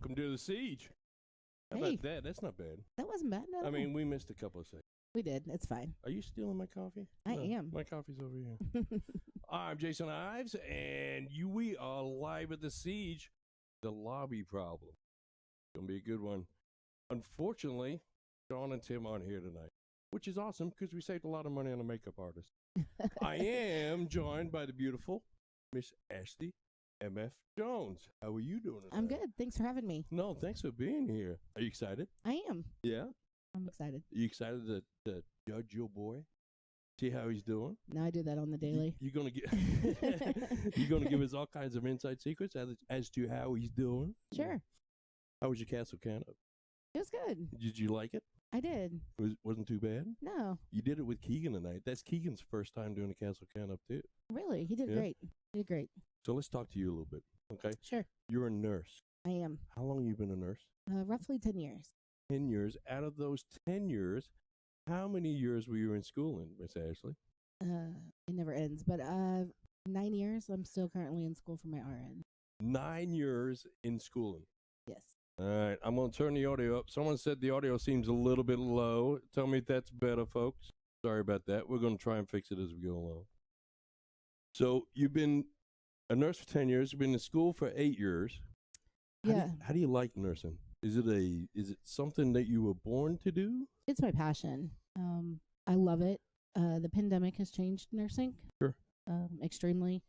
welcome to the siege. How Hey. about that? That's not bad. That wasn't bad at I all. mean, we missed a couple of seconds. We did. It's fine. Are you stealing my coffee? I No, am. My coffee's over here. I'm Jason Ives, and we are live at the siege. The Lauby problem. It's going to be a good one. Unfortunately, Dawn and Tim aren't here tonight, which is awesome because we saved a lot of money on a makeup artist. I am joined by the beautiful Miss Ashley M.F. Jones. How are you doing tonight? I'm good. Thanks for having me. No, thanks for being here. Are you excited? I am. Yeah? I'm excited. Are you excited to judge your boy? See how he's doing? Now I do that on the daily. You're gonna get you're gonna give us all kinds of inside secrets as to how he's doing. Sure. How was your castle camp? It was good. Did you like it? I did. Wasn't too bad? No. You did it with Keegan tonight. That's Keegan's first time doing a castle camp too. Really? He did great. He did great. So let's talk to you a little bit, okay? Sure. You're a nurse. I am. How long have you been a nurse? Roughly 10 years. 10 years. Out of those 10 years, how many years were you in school in, Miss Ashley? It never ends. But 9 years. I'm still currently in school for my RN. 9 years in schooling. Yes. All right, I'm going to turn the audio up. Someone said the audio seems a little bit low. Tell me if that's better, folks. Sorry about that. We're going to try and fix it as we go along. So you've been a nurse for 10 years. You've been in school for 8 years. How do you like nursing? Is it something that you were born to do? It's my passion. I love it. The pandemic has changed nursing. Sure. Extremely.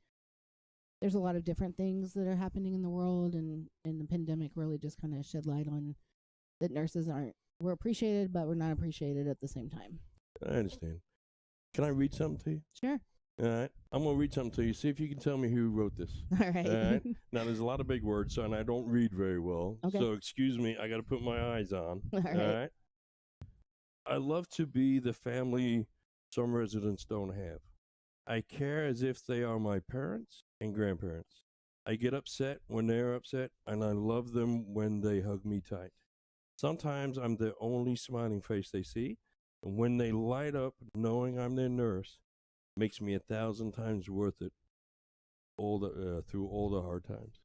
There's a lot of different things that are happening in the world, and the pandemic really just kind of shed light on that nurses we're appreciated, but we're not appreciated at the same time. I understand. Can I read something to you? Sure. All right. I'm going to read something to you. See if you can tell me who wrote this. All right. All right. Now, there's a lot of big words, and I don't read very well. Okay. So, excuse me. I got to put my eyes on. All right. I love to be the family some residents don't have. I care as if they are my parents and grandparents. I get upset when they're upset, and I love them when they hug me tight. Sometimes I'm the only smiling face they see, and when they light up knowing I'm their nurse, makes me 1,000 times worth it through all the hard times.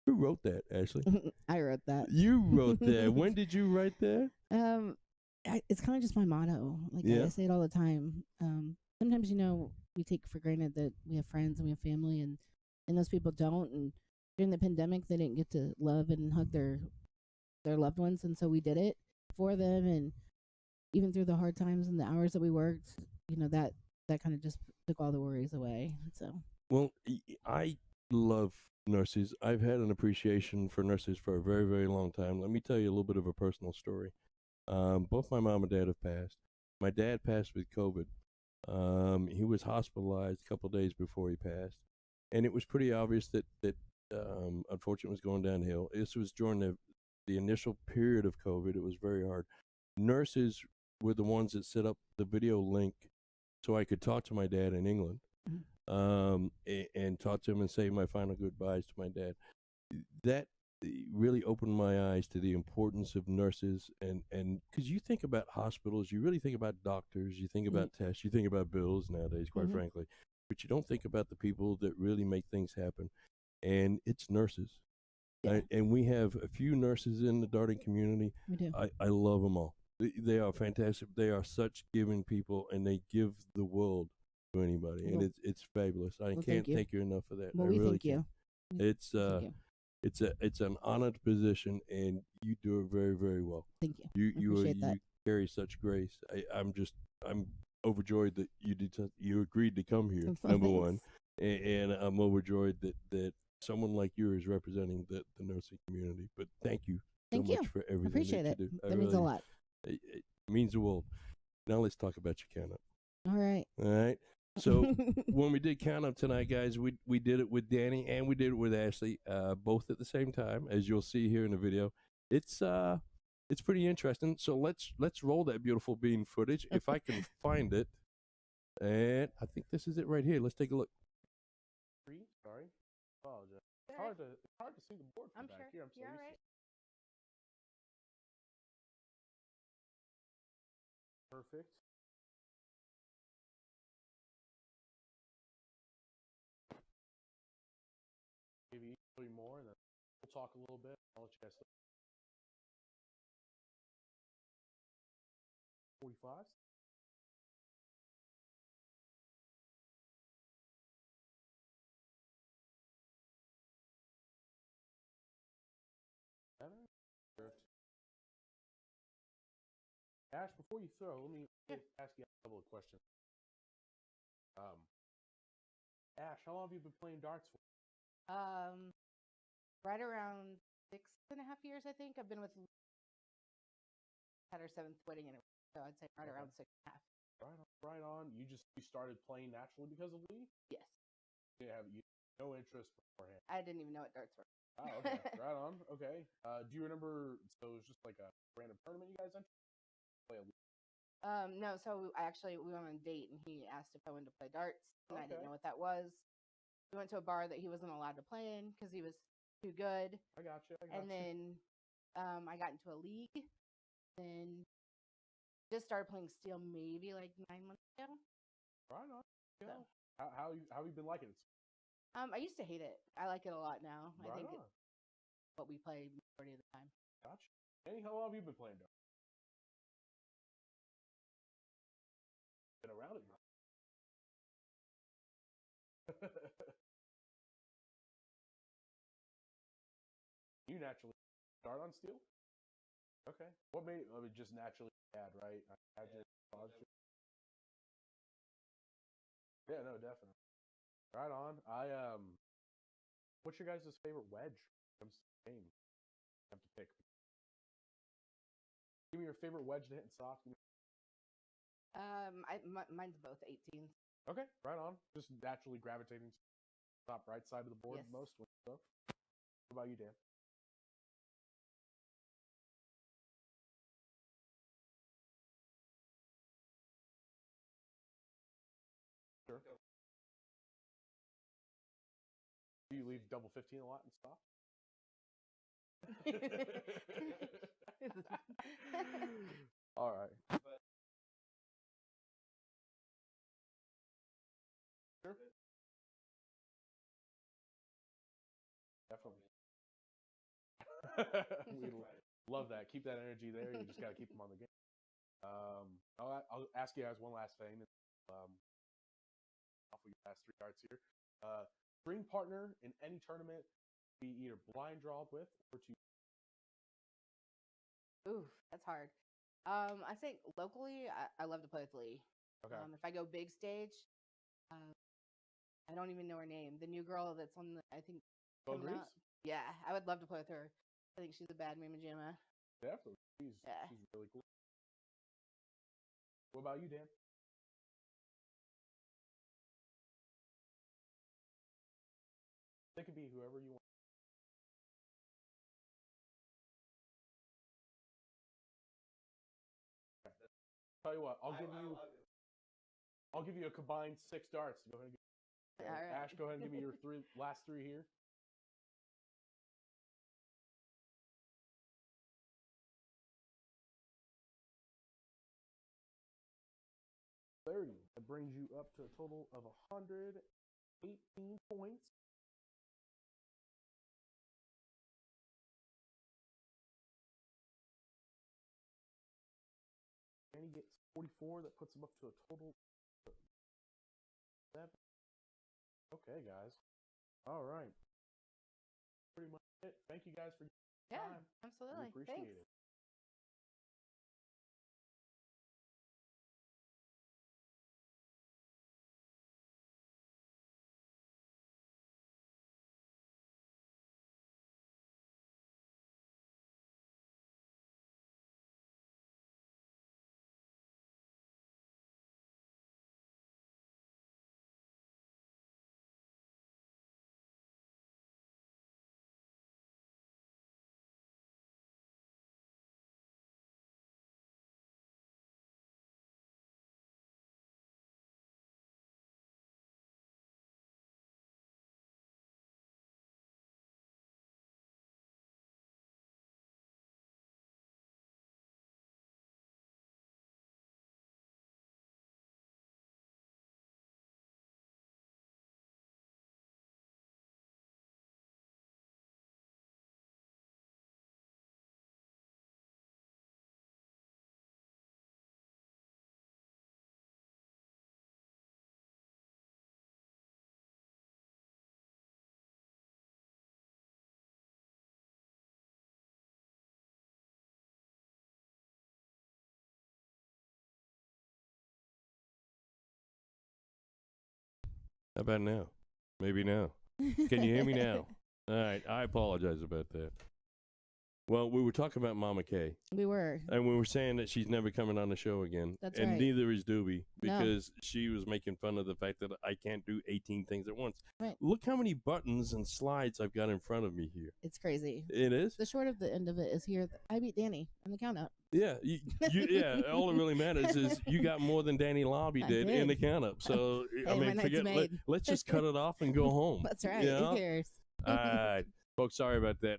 Who wrote that, Ashley? I wrote that. You wrote that. When did you write that? It's kind of just my motto. I say it all the time. Sometimes, we take for granted that we have friends and we have family, and those people don't. And during the pandemic, they didn't get to love and hug their loved ones, and so we did it for them. And even through the hard times and the hours that we worked, that kind of just took all the worries away. So, well, I love nurses. I've had an appreciation for nurses for a very, very long time. Let me tell you a little bit of a personal story. Both my mom and dad have passed. My dad passed with COVID. He was hospitalized a couple of days before he passed, and it was pretty obvious that unfortunately was going downhill. This was during the initial period of COVID. It was very hard. Nurses were the ones that set up the video link so I could talk to my dad in England, and talk to him and say my final goodbyes to my dad. That really opened my eyes to the importance of nurses, and because you think about hospitals, you really think about doctors, you think about tests, you think about bills nowadays, quite frankly, but you don't think about the people that really make things happen, and it's nurses. Yeah. And we have a few nurses in the Darting community. We do. I love them all. They are fantastic. They are such giving people, and they give the world to anybody, and it's fabulous. I can't thank you enough for that. Well, I really thank you. It's Thank you. it's an honored position, and you do it very, very well. Thank you. You that. carry such grace. I'm overjoyed that you agreed to come here. Number one, and I'm overjoyed that someone like you is representing the nursing community. But thank you so much for everything. Appreciate that you it. do. That means a lot. It means the world. Now let's talk about your count up. All right. All right. So when we did count up tonight, guys, we did it with Danny and we did it with Ashley, both at the same time, as you'll see here in the video. It's pretty interesting. So let's roll that beautiful bean footage if I can find it. And I think this is it right here. Let's take a look. Sorry. Apologize. It's hard to see the board from back here. I'm so used to it. Perfect. Maybe 3 more, and then we'll talk a little bit. I'll let you guys 45s. Ash, before you throw, let me ask you a couple of questions. Ash, how long have you been playing darts for? Right around 6.5 years, I think. I've been with had our 7th wedding anniversary, so I'd say right around 6.5. Right on. You started playing naturally because of Lee? Yes. You have no interest beforehand. I didn't even know what darts were. Oh, okay. Right on. Okay. Do you remember? So it was just like a random tournament you guys entered? Play a league? No. So we went on a date, and he asked if I wanted to play darts, and I didn't know what that was. We went to a bar that he wasn't allowed to play in because he was too good. I got you. And then I got into a league, and just started playing steel maybe like 9 months ago. Right on. So. How have you been liking it? I used to hate it. I like it a lot now. Right I think on. it's what we play majority of the time. Gotcha. Annie, how long have you been playing darts? Been around it. You naturally start on steel? Okay. What made it just naturally bad, right? Yeah, no, definitely. Right on. What's your guys' favorite wedge when it comes to the game? You have to pick. Give me your favorite wedge to hit in soft. Mine's both 18s. Okay, right on. Just naturally gravitating to the top right side of the board most. What about you, Dan? Sure. Do you leave double 15 a lot and stop? All right. Sure. Definitely. We love that. Keep that energy there. You just got to keep them on the game. I'll ask you guys one last thing. Off we last 3 darts here. Dream partner in any tournament, be either blind draw with or to. Ooh, that's hard. I think locally, I love to play with Lee. Okay. If I go big stage, I don't even know her name. The new girl that's on the, I think, coming out. Yeah, I would love to play with her. I think she's a bad mama jamma. Definitely. She's really cool. What about you, Dan? It could be whoever you want. Okay. Tell you what, I'll give you a combined 6 darts. Go ahead and All right. Ash, go ahead and give me your last 3 here. 30. That brings you up to a total of 118 points. And he gets 44. That puts him up to a total of 7. Okay, guys. All right. Pretty much it. Thank you guys for your time. Yeah, absolutely. We appreciate Thanks. it. How about now? Maybe now. Can you hear me now? All right. I apologize about that. Well, we were talking about Mama Kay. We were. And we were saying that she's never coming on the show again. That's and right. neither is Doobie, No. because she was making fun of the fact that I can't do 18 things at once. Right. Look how many buttons and slides I've got in front of me here. It's crazy. It is? The short of the end of it is here. I beat Danny on the count up. Yeah. Yeah. All that really matters is you got more than Danny Lauby did in the count up. So, Hey, I mean, let's just cut it off and go home. That's right. You know? Who cares? All right. Folks, sorry about that.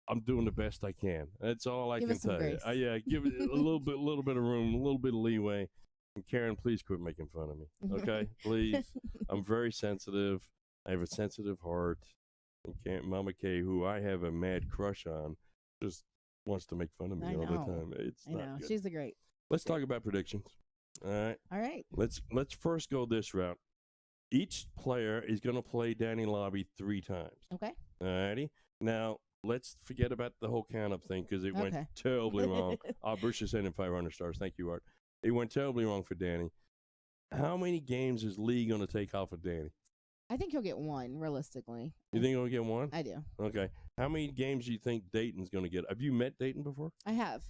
I'm doing the best I can. That's all I Give can us some tell you. grace. Yeah, give it a little bit of room, a little bit of leeway. And Karen, please quit making fun of me. Okay, please. I'm very sensitive. I have a sensitive heart. And Mama Kay, who I have a mad crush on, just wants to make fun of me all the time. It's not good. She's the great. Let's talk about predictions. All right. All right. Let's first go this route. Each player is going to play Danny Lauby 3 times. Okay. All righty. Now, let's forget about the whole count-up thing because it went terribly wrong. Bruce is sending 500 stars. Thank you, Art. It went terribly wrong for Danny. How many games is Lee going to take off of Danny? I think he'll get 1, realistically. You think he'll get 1? I do. Okay. How many games do you think Dayton's going to get? Have you met Dayton before? I have.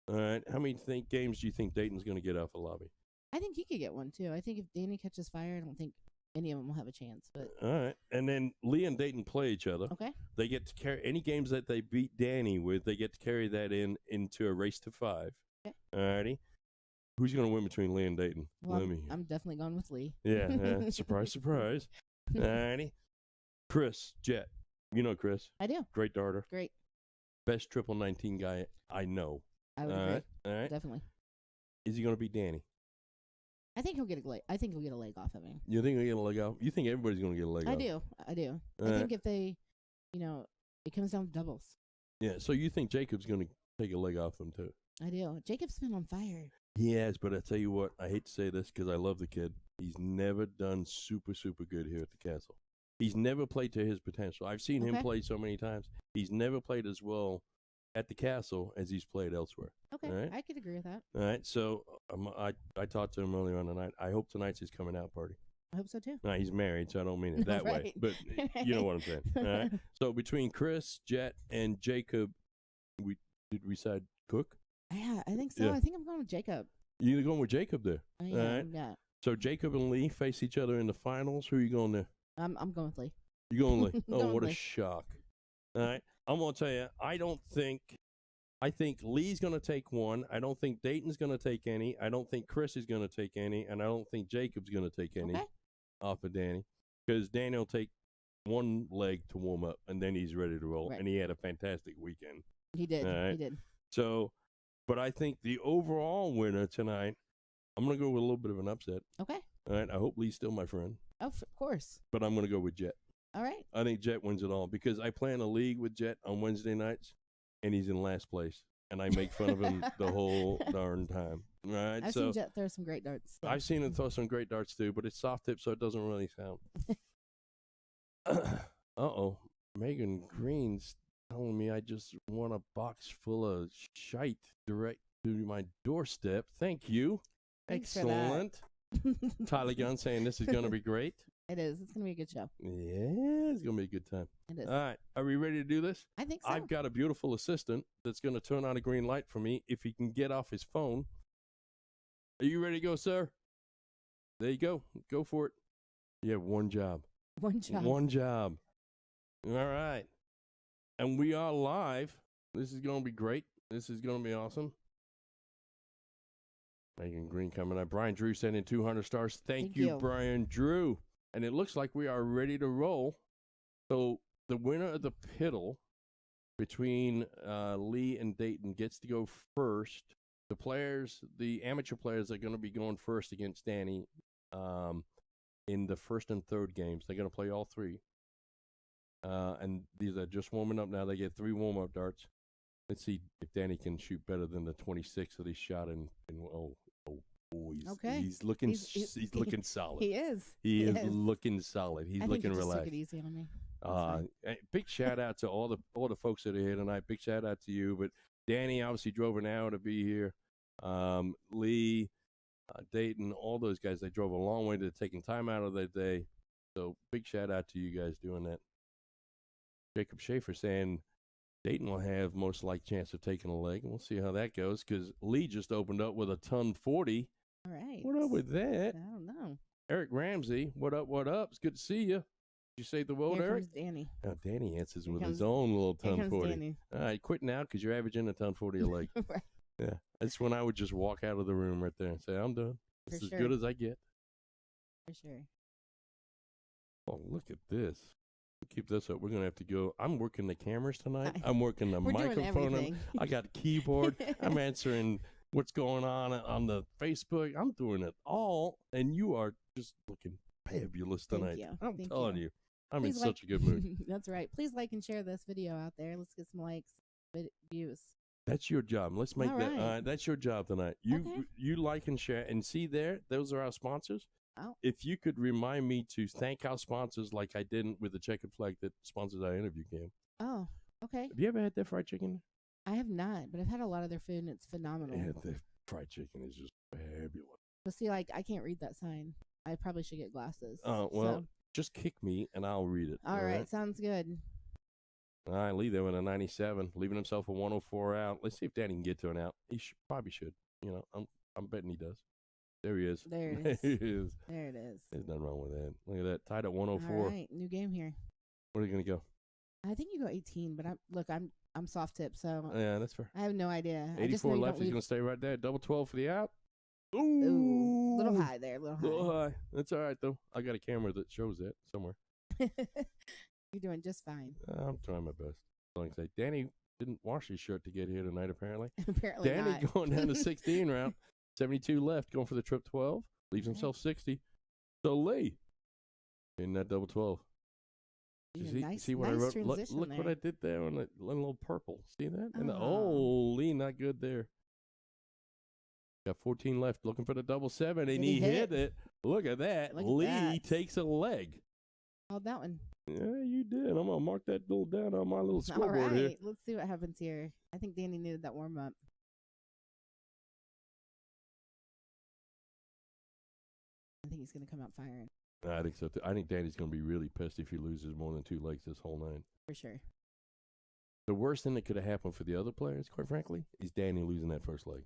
All right. How many games do you think Dayton's going to get off of Lauby? I think he could get 1, too. I think if Danny catches fire, I don't think any of them will have a chance. But all right. And then Lee and Dayton play each other. Okay. They get to carry any games that they beat Danny with, they get to carry that into a race to 5. Okay. All righty. Who's going to win between Lee and Dayton? Well, I'm definitely going with Lee. Yeah. Surprise, surprise. All righty. Chris, Jet. You know Chris. I do. Great darter. Great. Best 19 guy I know. I would agree. All right. Definitely. Is he going to beat Danny? I think he'll get a leg. I think he'll get a leg off of him. You think he'll get a leg off? You think everybody's going to get a leg off? I do. I think if they, it comes down to doubles. Yeah. So you think Jacob's going to take a leg off him too? I do. Jacob's been on fire. He has, but I tell you what, I hate to say this because I love the kid. He's never done super, super good here at the castle. He's never played to his potential. I've seen him play so many times. He's never played as well at the castle as he's played elsewhere. Okay, right? I could agree with that. All right, so I talked to him earlier on tonight. I hope tonight's his coming out party. I hope so too. No, he's married, so I don't mean it that way. But you know what I'm saying. All right. So between Chris, Jet, and Jacob, we decide Cook? Yeah, I think so. Yeah. I think I'm going with Jacob. You're going with Jacob there. Yeah, all right. Yeah. So Jacob and Lee face each other in the finals. Who are you going there? I'm going with Lee. You're going Lee. Oh, Going what a Lee. shock. All right. I'm going to tell you, I think Lee's going to take 1. I don't think Dayton's going to take any. I don't think Chris is going to take any. And I don't think Jacob's going to take any off of Danny. Because Danny will take 1 leg to warm up, and then he's ready to roll. Right. And he had a fantastic weekend. He did. All right. He did. So, but I think the overall winner tonight, I'm going to go with a little bit of an upset. Okay. All right. I hope Lee's still my friend. Oh, of course. But I'm going to go with Jet. All right. I think Jet wins it all because I play in a league with Jet on Wednesday nights, and he's in last place. And I make fun of him the whole darn time. All right. I've seen Jet throw some great darts. So. I've seen him throw some great darts too, but it's soft tip, so it doesn't really sound. Uh-oh. Megan Green's telling me I just won a box full of shite direct to my doorstep. Thank you. Thanks Excellent. Tyler Gunn saying this is going to be great. It is. It's going to be a good show. Yeah, it's going to be a good time. It is. All right. Are we ready to do this? I think so. I've got a beautiful assistant that's going to turn on a green light for me if he can get off his phone. Are you ready to go, sir? There you go. Go for it. You have one job. One job. One job. All right. And we are live. This is going to be great. This is going to be awesome. Megan Green coming up. Brian Drew sending 200 stars. Thank you, Brian Drew. And it looks like we are ready to roll. So the winner of the piddle between Lee and Dayton gets to go first. The amateur players are going to be going first against Danny in the first and third games. They're going to play all 3. And these are just warming up now. They get 3 warm-up darts. Let's see if Danny can shoot better than the 26 that he shot in he's looking looking solid. He is. He is looking solid. He's looking relaxed. Took it easy on me. Big shout out to all the folks that are here tonight. Big shout out to you. But Danny obviously drove an hour to be here. Lee, Dayton, all those guys, they drove a long way to taking time out of their day So big shout out to you guys doing that. Jacob Schaefer saying Dayton will have most likely chance of taking a leg, and we'll see how that goes because Lee just opened up with a ton 40. All right. What up with that? I don't know. Eric Ramsey, what up, what up? It's good to see you. Did you say the vote, Here Eric? comes Danny. Now, Danny answers Here with comes- his own little Here ton comes 40. Danny. All right, quit now because you're averaging a ton 40 a leg. Right. Yeah, that's when I would just walk out of the room right there and say, I'm done. It's For as sure. good as I get. For sure. Oh, look at this. Keep this up. We're going to have to go. I'm working the cameras tonight. I- I'm working the We're doing microphone. everything. I got the keyboard. I'm answering what's going on the Facebook. I'm doing it all. And you are just looking fabulous Thank tonight. you. I'm Thank telling you. you. I'm Please in such a good mood. That's right. Please like and share this video out there. Let's get some likes, views. That's your job. Let's make All that. right. That's your job tonight. You Okay. you like and share and see there. Those are our sponsors. Oh. If you could remind me to thank our sponsors like I did with the checkered flag that sponsors our interview, Cam. Oh, okay. Have you ever had that fried chicken? I have not, but I've had a lot of their food and it's phenomenal. Yeah, the fried chicken is just fabulous. But see, like, I can't read that sign. I probably should get glasses. Oh well, So, just kick me and I'll read it. all right. Sounds good. All right, Lee there with a 97, leaving himself a 104 out. Let's see if Danny can get to an out. He probably should. You know, I'm betting he does. There he is. There it is. There he is. There it is. There's nothing wrong with that. Look at that. Tied at All 104. right. New game here. Where are you going to go? I think you go 18, but I'm soft tip, so Yeah, that's fair. I have no idea. I just 84 know you left. don't He's leave. going to stay right there. Double 12 for the out. Ooh, little high there, little high. Little high. That's all right, though. I got a camera that shows that somewhere. You're doing just fine. I'm trying my best. Like I say, Danny didn't wash his shirt to get here tonight, apparently. Apparently Danny not. going down to 16 round. 72 left, going for the trip 12. Leaves Okay. himself 60. So Lee in that double 12. See what I wrote? Look what I did there on the little purple. See that? And Lee, not good there. Got 14 left, looking for the double 7, and Did he he hit hit? it. Look at that. Look at Lee that. takes a leg. Called that one. Yeah, you did. I'm gonna mark that little down on my little All scoreboard right. here. Let's see what happens here. I think Danny needed that warm up. I think he's going to come out firing I think so too. I think Danny's gonna be really pissed if he loses more than 2 legs this whole night. for sure. The worst thing that could have happened for the other players, quite frankly, is Danny losing that first leg.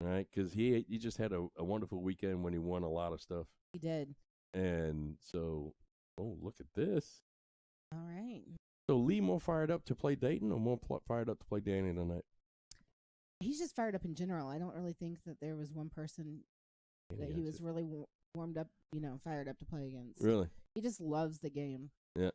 All right, because he just had a wonderful weekend when he won a lot of stuff, He did. and so look at this. All right. So Lee more fired up to play Dayton, or more fired up to play Danny tonight? He's just fired up in general. I don't really think that there was one person that he was really warmed up, fired up to play against. Really. He just loves the game. Yeah.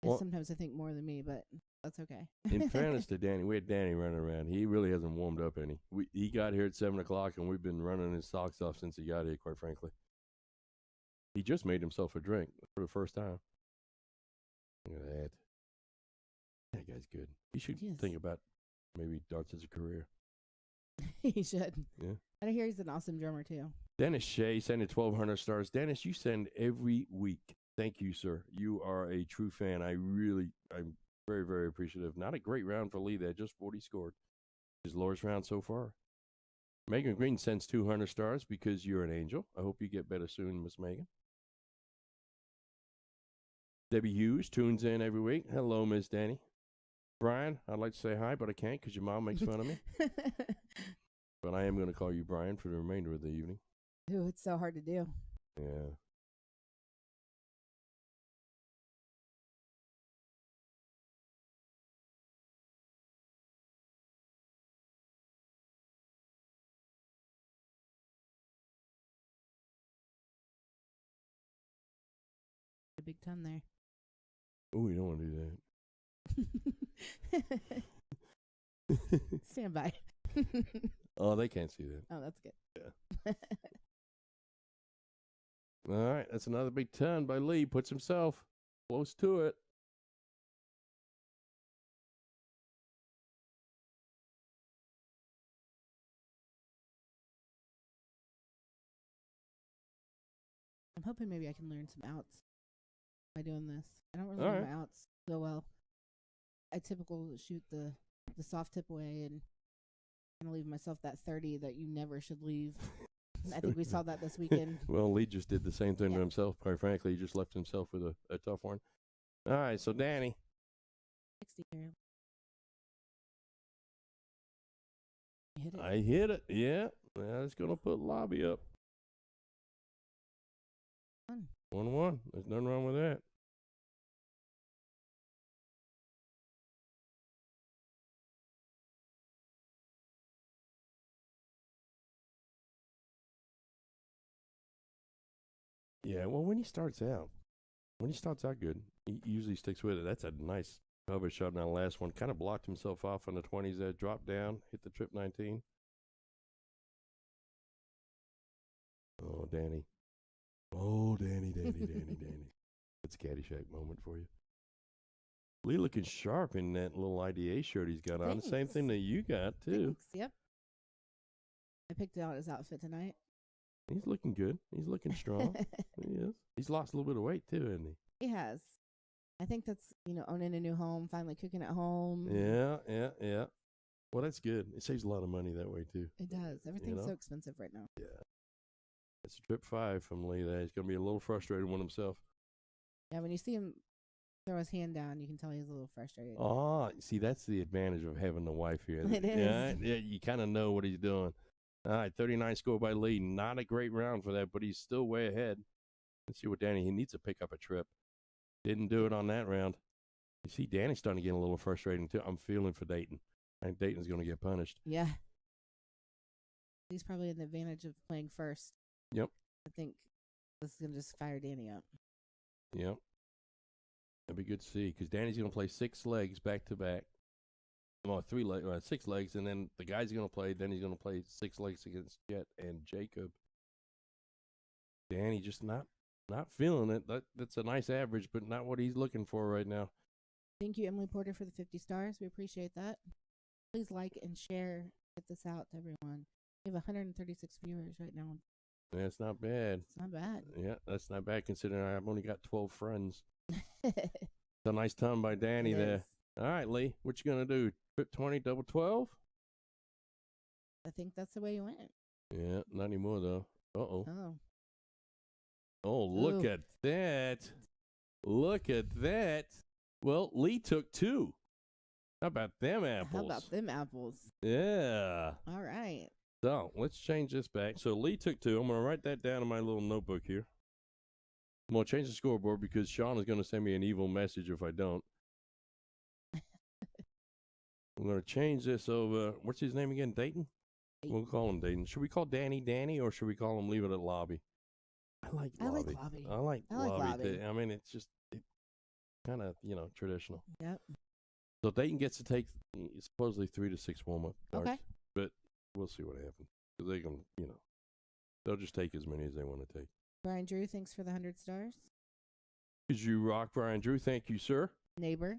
And Well- sometimes I think more than me, but that's okay. In fairness to Danny, we had Danny running around. He really hasn't warmed up any. He got here at 7 o'clock, and we've been running his socks off since he got here, quite frankly. He just made himself a drink for the first time. Look at that. That guy's good. He should He is. think about maybe darts as a career. He should. Yeah. I hear he's an awesome drummer too. Dennis Shea sending 1,200 stars. Dennis, you send every week. Thank you, sir. You are a true fan. I'm very, very appreciative. Not a great round for Lee there, just 40 scored. His lowest round so far. Megan Green sends 200 stars because you're an angel. I hope you get better soon, Miss Megan. Debbie Hughes tunes in every week. Hello, Miss Danny. Brian, I'd like to say hi, but I can't because your mom makes fun of me. But I am going to call you Brian for the remainder of the evening. Ooh, it's so hard to do. Yeah. A big ton there. Oh, you don't want to do that. Stand by. Oh, they can't see that. Oh, that's good. Yeah. All right, that's another big ton by Lee. Puts himself close to it. I'm hoping maybe I can learn some outs by doing this. I don't really All know right. my outs so well. I typically shoot the soft tip away and kind of leave myself that 30 that you never should leave. I think we saw that this weekend. Well, Lee just did the same thing to himself. Quite frankly, he just left himself with a tough one. All right, so Danny. 60 here. Hit it. I hit it. Yeah. That's going to put Lauby up. 1-1. There's nothing wrong with that. Yeah, well, when he starts out good, he usually sticks with it. That's a nice cover shot in that last one. Kind of blocked himself off on the 20s there, dropped down, hit the trip 19. Oh, Danny. Oh, Danny. That's a Caddyshack moment for you. Lee looking sharp in that little IDA shirt he's got on. Thanks. Same thing that you got, too. Thanks. Yep. I picked out his outfit tonight. He's looking good. He's looking strong. He is. He's lost a little bit of weight, too, hasn't he? He has. I think that's, owning a new home, finally cooking at home. Yeah. Well, that's good. It saves a lot of money that way, too. It does. Everything's so expensive right now. Yeah. It's a trip 5 from Lee there. He's going to be a little frustrated with himself. Yeah, when you see him throw his hand down, you can tell he's a little frustrated. Oh, see, that's the advantage of having the wife here. It is. Yeah, you kind of know what he's doing. All right, 39 score by Lee. Not a great round for that, but he's still way ahead. Let's see what Danny, he needs to pick up a trip. Didn't do it on that round. You see, Danny's starting to get a little frustrating, too. I'm feeling for Dayton. I think Dayton's going to get punished. Yeah. He's probably in the advantage of playing first. Yep. I think this is going to just fire Danny up. Yep. That'd be good to see, because Danny's going to play 6 legs back to back. Well, 6 legs, and then the guy's going to play. Then he's going to play 6 legs against Jet and Jacob. Danny just not feeling it. That's a nice average, but not what he's looking for right now. Thank you, Emily Porter, for the 50 stars. We appreciate that. Please like and share. Get this out to everyone. We have 136 viewers right now. That's not bad. It's not bad. Yeah, that's not bad considering I've only got 12 friends. It's a nice time by Danny there. All right, Lee, what you going to do? Trip 20, double 12? I think that's the way you went. Yeah, not anymore, though. Uh-oh. Oh. Oh, look at that. Look at that. Well, Lee took 2. How about them apples? Yeah. All right. So let's change this back. So Lee took 2. I'm going to write that down in my little notebook here. I'm going to change the scoreboard because Sean is going to send me an evil message if I don't. I'm going to change this over. What's his name again? Dayton? We'll call him Dayton. Should we call Danny, or should we call him leave it at Lauby? I like Lauby. I like Lauby. I mean, it's just kind of, traditional. Yep. So Dayton gets to take supposedly 3 to 6 warm-up darts. Okay. But we'll see what happens. Because they can, they'll just take as many as they want to take. Brian Drew, thanks for the 100 stars. Because you rock, Brian Drew. Thank you, sir. Neighbor.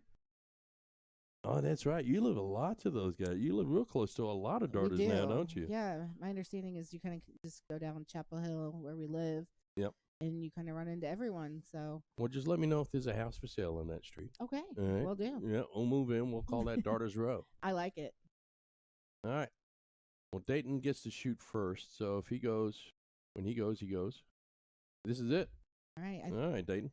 Oh, that's right. You live a lot to those guys. You live real close to a lot of darters now, don't you? Yeah. My understanding is you kind of just go down Chapel Hill where we live. Yep. And you kind of run into everyone. So. Well, just let me know if there's a house for sale on that street. Okay. All right. Will do. Yeah, we'll move in. We'll call that Darters Row. I like it. All right. Well, Dayton gets to shoot first. So if he goes, when he goes, he goes. This is it. All right. All right, Dayton.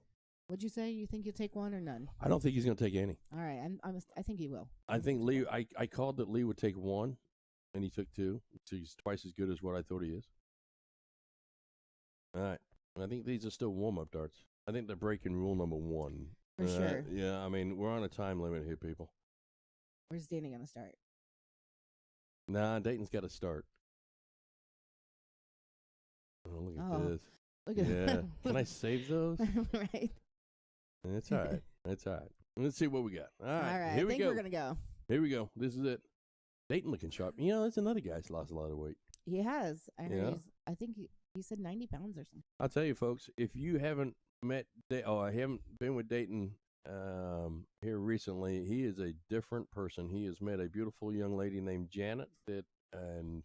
What'd you say? You think you'll take 1 or none? I don't think he's going to take any. All right. I think he will. I think Lee, I called that Lee would take 1, and he took 2. So he's twice as good as what I thought he is. All right. I think these are still warm-up darts. I think they're breaking rule number 1. For sure. Yeah, I mean, we're on a time limit here, people. Where's Danny going to start? Nah, Dayton's got to start. Oh, look at this. Look at that. Can I save those? Right. It's all right. It's all right. Let's see what we got. All right. Here we go. I think we're going to go. Here we go. This is it. Dayton looking sharp. That's another guy who's lost a lot of weight. He has. I think he said 90 pounds or something. I'll tell you, folks, if you haven't met I haven't been with Dayton here recently, he is a different person. He has met a beautiful young lady named Janet and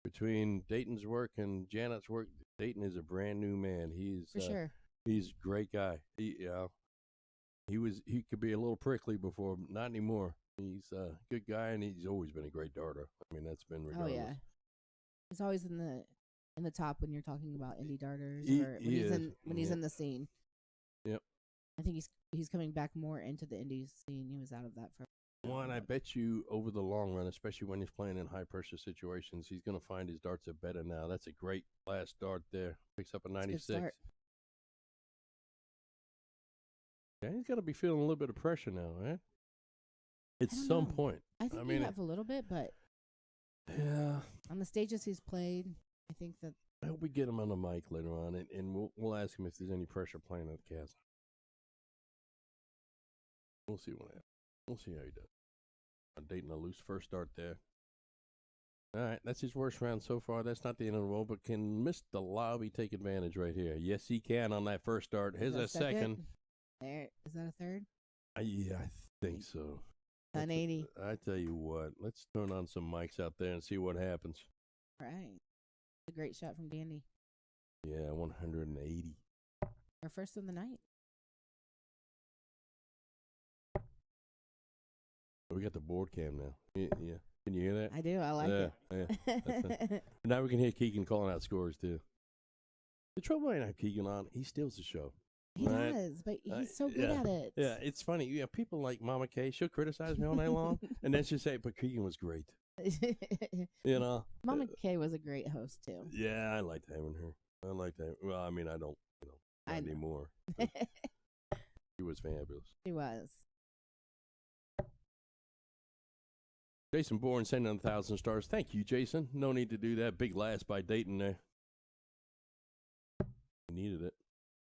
between Dayton's work and Janet's work, Dayton is a brand new man. He's for sure. He's a great guy. He could be a little prickly before, but not anymore. He's a good guy, and he's always been a great darter. I mean, that's been regardless. Oh, yeah. He's always in the in the top when you're talking about indie darters He- or he is, when he's yeah. in the scene. Yep. I think he's coming back more into the indies scene. He was out of that for. Well, and I bet you over the long run, especially when he's playing in high pressure situations, he's going to find his darts are better now. That's a great last dart there. Picks up a 96. Yeah, he's got to be feeling a little bit of pressure now, right? At some point. I think we have a little bit, but yeah. On the stages he's played, I think that. I hope we get him on the mic later on, and we'll ask him if there's any pressure playing at the Castle. We'll see what happens. We'll see how he does. Dayton a loose first start there. All right, that's his worst round so far. That's not the end of the world, but can Mr. Lauby take advantage right here? Yes, he can on that first start. Here's a second. There, is that a third? Yeah, I think so. 180. I tell you what, let's turn on some mics out there and see what happens. Right. A great shot from Dandy. Yeah, 180. Our first of the night. We got the board cam now. Yeah. Can you hear that? I do. I like it. Yeah. Now we can hear Keegan calling out scores, too. The trouble ain't have Keegan on. He steals the show. He does, but he's so good at it. Yeah, it's funny. Yeah, people like Mama Kay, she'll criticize me all night long, and then she'll say, but Keegan was great. You know? Mama Kay was a great host, too. Yeah, I liked having her. I liked that. Well, I mean, I don't, not anymore. She was fabulous. She was. Jason Bourne sending 1,000 stars. Thank you, Jason. No need to do that. Big last by Dayton there. Needed it.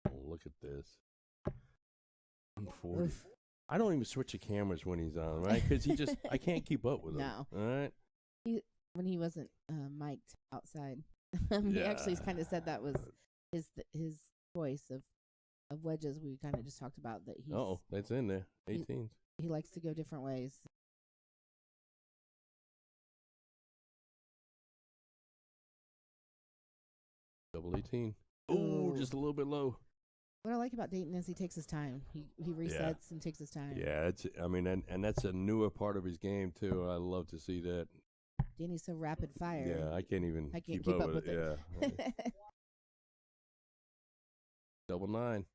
Oh, look at this. 140. Oof. I don't even switch the cameras when he's on, right? Because I can't keep up with him. No. All right? When he wasn't mic'd outside, he actually kind of said that was his choice of wedges we kind of just talked about. That he's. Oh, that's in there. 18s. He likes to go different ways. Double 18. Oh, just a little bit low. What I like about Dayton is he takes his time. He resets and takes his time. Yeah, and that's a newer part of his game too. I love to see that. Danny's so rapid fire. Yeah, I can't keep up with it. Yeah. Double 9.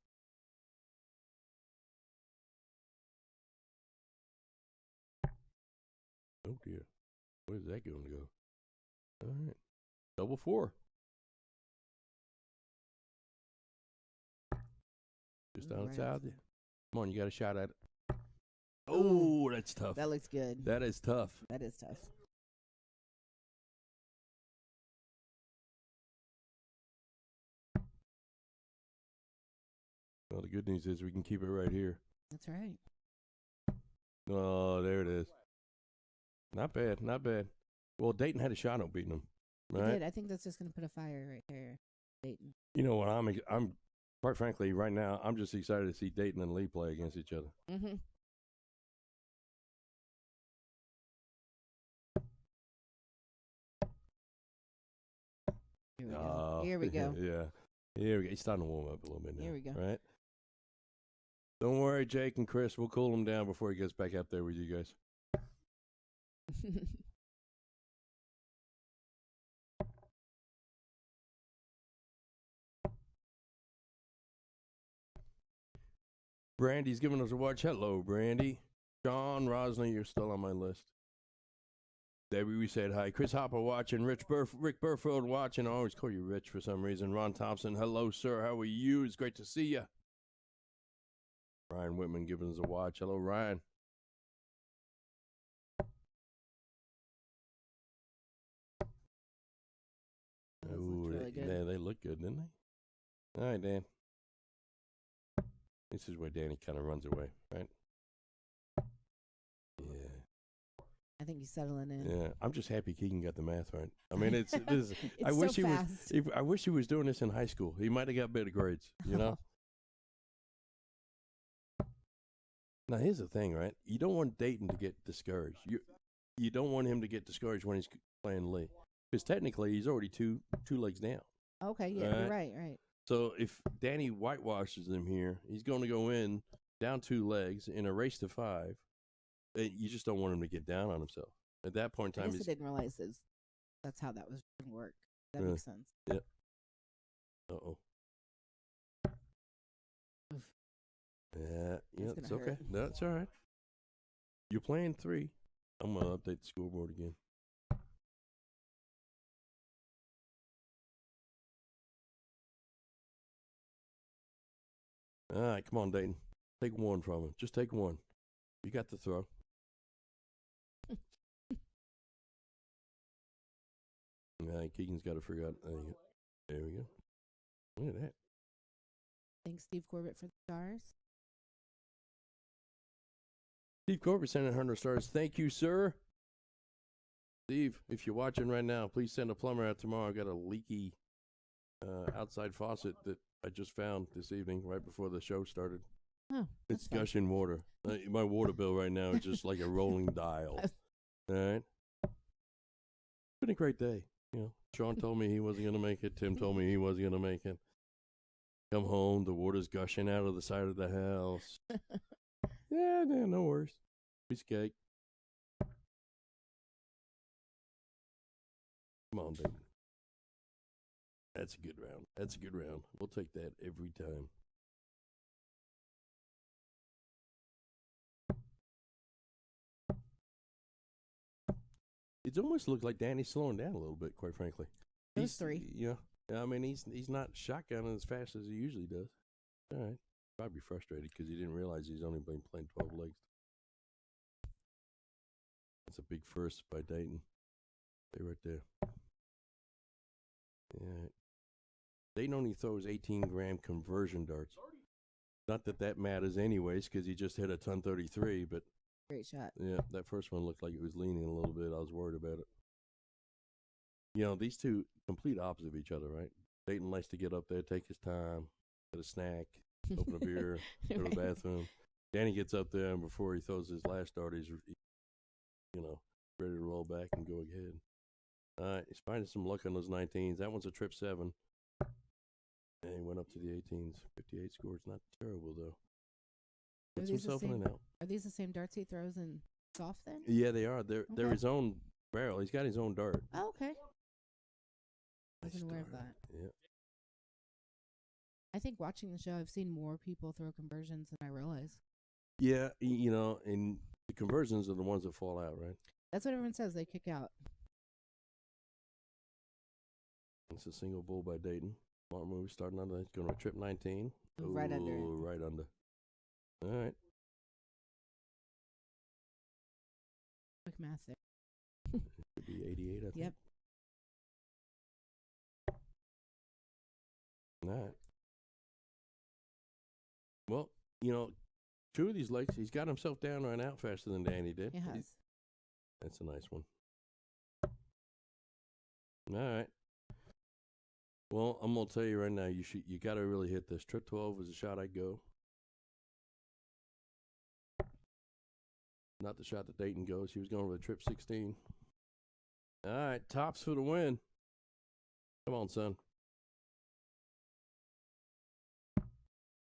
Oh dear, where's that going to go? All right, double 4. Just outside there. Come on, you got a shot at it. Oh, that's tough. That looks good. That is tough. That is tough. Well, the good news is we can keep it right here. That's right. Oh, there it is. Not bad, not bad. Well, Dayton had a shot on beating him. Right? He did. I think that's just going to put a fire right here, Dayton. You know what? I'm quite frankly, right now, I'm just excited to see Dayton and Lee play against each other. Mm-hmm. Here we go. Here we go. Yeah. Here we go. He's starting to warm up a little bit now. Here we go. Right? Don't worry, Jake and Chris. We'll cool him down before he gets back up there with you guys. Brandy's giving us a watch. Hello, Brandy. John Rosner, you're still on my list. Debbie, we said hi. Chris Hopper watching. Rick Burfield watching. I always call you Rich for some reason. Ron Thompson, hello, sir. How are you? It's great to see you. Ryan Whitman giving us a watch. Hello, Ryan. Ooh, really good. Yeah, they look good, didn't they? All right, Dan. This is where Danny kind of runs away, right? Yeah. I think he's settling in. Yeah, I'm just happy Keegan got the math right. I mean, it's I wish so fast. I wish he was doing this in high school. He might have got better grades, you know. Now here's the thing, right? You don't want Dayton to get discouraged. You don't want him to get discouraged when he's playing Lee, because technically he's already two legs down. Okay, yeah, you're right. So if Danny whitewashes him here, he's going to go in down 2 legs in a race to 5. You just don't want him to get down on himself. At that point in time, I didn't realize that's how that was going to work. That makes sense. Yeah. Uh-oh. Oof. Yeah, That's it's gonna okay. hurt. That's all right. You're playing 3. I'm going to update the scoreboard again. All right, come on, Dayton. Take 1 from him. Just take 1. You got the throw. All right, Keegan's got to figure out. There we go. Look at that. Thanks, Steve Corbett, for the stars. Steve Corbett sent 100 stars. Thank you, sir. Steve, if you're watching right now, please send a plumber out tomorrow. I got a leaky outside faucet that I just found this evening right before the show started. Oh, It's gushing water. My water bill right now is just like a rolling dial. All right. Been a great day. You know, Sean told me he wasn't going to make it. Tim told me he wasn't going to make it. Come home, the water's gushing out of the side of the house. Yeah, no worries. Piece of cake. Come on, baby. That's a good round. That's a good round. We'll take that every time. It almost looked like Danny's slowing down a little bit, quite frankly. Those 3. Yeah. I mean, he's not shotgunning as fast as he usually does. All right. Probably frustrated because he didn't realize he's only been playing 12 legs. That's a big first by Dayton. Stay right there. Yeah. Dayton only throws 18-gram conversion darts. Not that that matters anyways because he just hit a ton 33, but Great shot. yeah, that first one looked like it was leaning a little bit. I was worried about it. You know, these two complete opposite of each other, right? Dayton likes to get up there, take his time, get a snack, open a beer, go to the bathroom. Danny gets up there, and before he throws his last dart, he's, ready to roll back and go ahead. All right, he's finding some luck on those 19s. That one's a trip 7. And he went up to the 18s. 58 score. It's not terrible, though. Puts himself in and out. Are these the same darts he throws in golf then? Yeah, they are. They're his own barrel. He's got his own dart. Oh, okay. I wasn't aware of that. Yeah. I think watching the show, I've seen more people throw conversions than I realized. Yeah, and the conversions are the ones that fall out, right? That's what everyone says. They kick out. It's a single bull by Dayton. Smart move starting under. It's going to trip 19. Right under it. Right under. All right. Quick math there. Could be 88, I think. Yep. All right. Well, 2 of these legs, he's got himself down and out faster than Danny did. He has. That's a nice one. All right. Well, I'm gonna tell you right now, you got to really hit this. Trip 12 is a shot I'd go. Not the shot that Dayton goes. He was going with a trip 16. All right, tops for the win. Come on, son.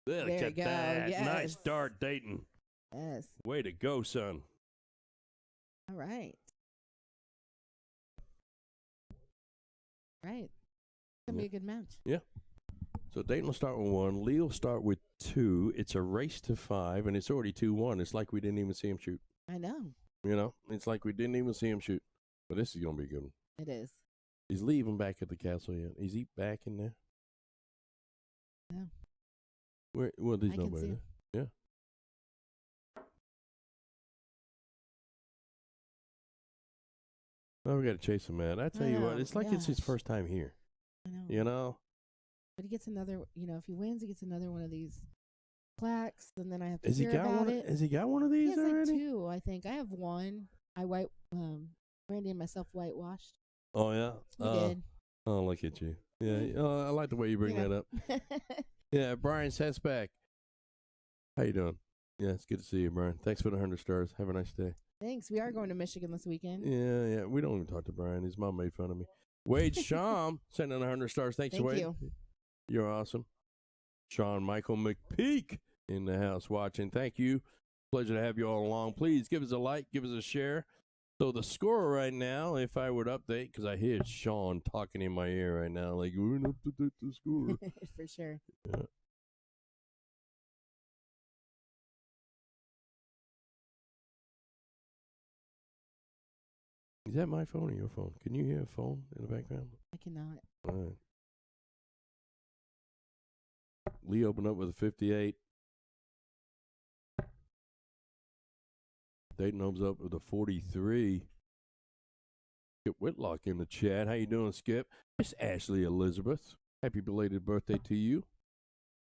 Look There you at go. that. Yes. Nice dart, Dayton. Yes. Way to go, son. All right. Right. It's going to be a good match. Yeah. So Dayton will start with 1. Lee will start with 2. It's a race to 5, and it's already 2-1. It's like we didn't even see him shoot. I know. It's like we didn't even see him shoot. But this is going to be a good one. It is. Is Lee even back at the castle yet? Is he back in there? Yeah. Well, there's I can nobody see there. Yeah. Well, we got to chase him, man. I tell you what, it's like it's his first time here. I know. But he gets another, if he wins, he gets another one of these plaques, and then I have to hear about it. Has he got one of these he has already? Like 2, I think. I have 1. Randy and myself whitewashed. Oh, yeah? We did. Oh, look at you. Yeah, I like the way you bring that up. Yeah, Brian Sesback. How you doing? Yeah, it's good to see you, Brian. Thanks for the 100 stars. Have a nice day. Thanks. We are going to Michigan this weekend. Yeah. We don't even talk to Brian. His mom made fun of me. Wade Sham sending 100 stars. Thank Thank Wade. you. You're awesome. Sean Michael McPeak in the house watching. Thank you. Pleasure to have you all along. Please give us a like, give us a share. So the score right now, if I would update, because I hear Sean talking in my ear right now, like, we're going to update the score. For sure. Yeah. Is that my phone or your phone? Can you hear a phone in the background? I cannot. All right. Lee opened up with a 58. Dayton opens up with a 43. Skip Whitlock in the chat. How you doing, Skip? Miss Ashley Elizabeth. Happy belated birthday to you.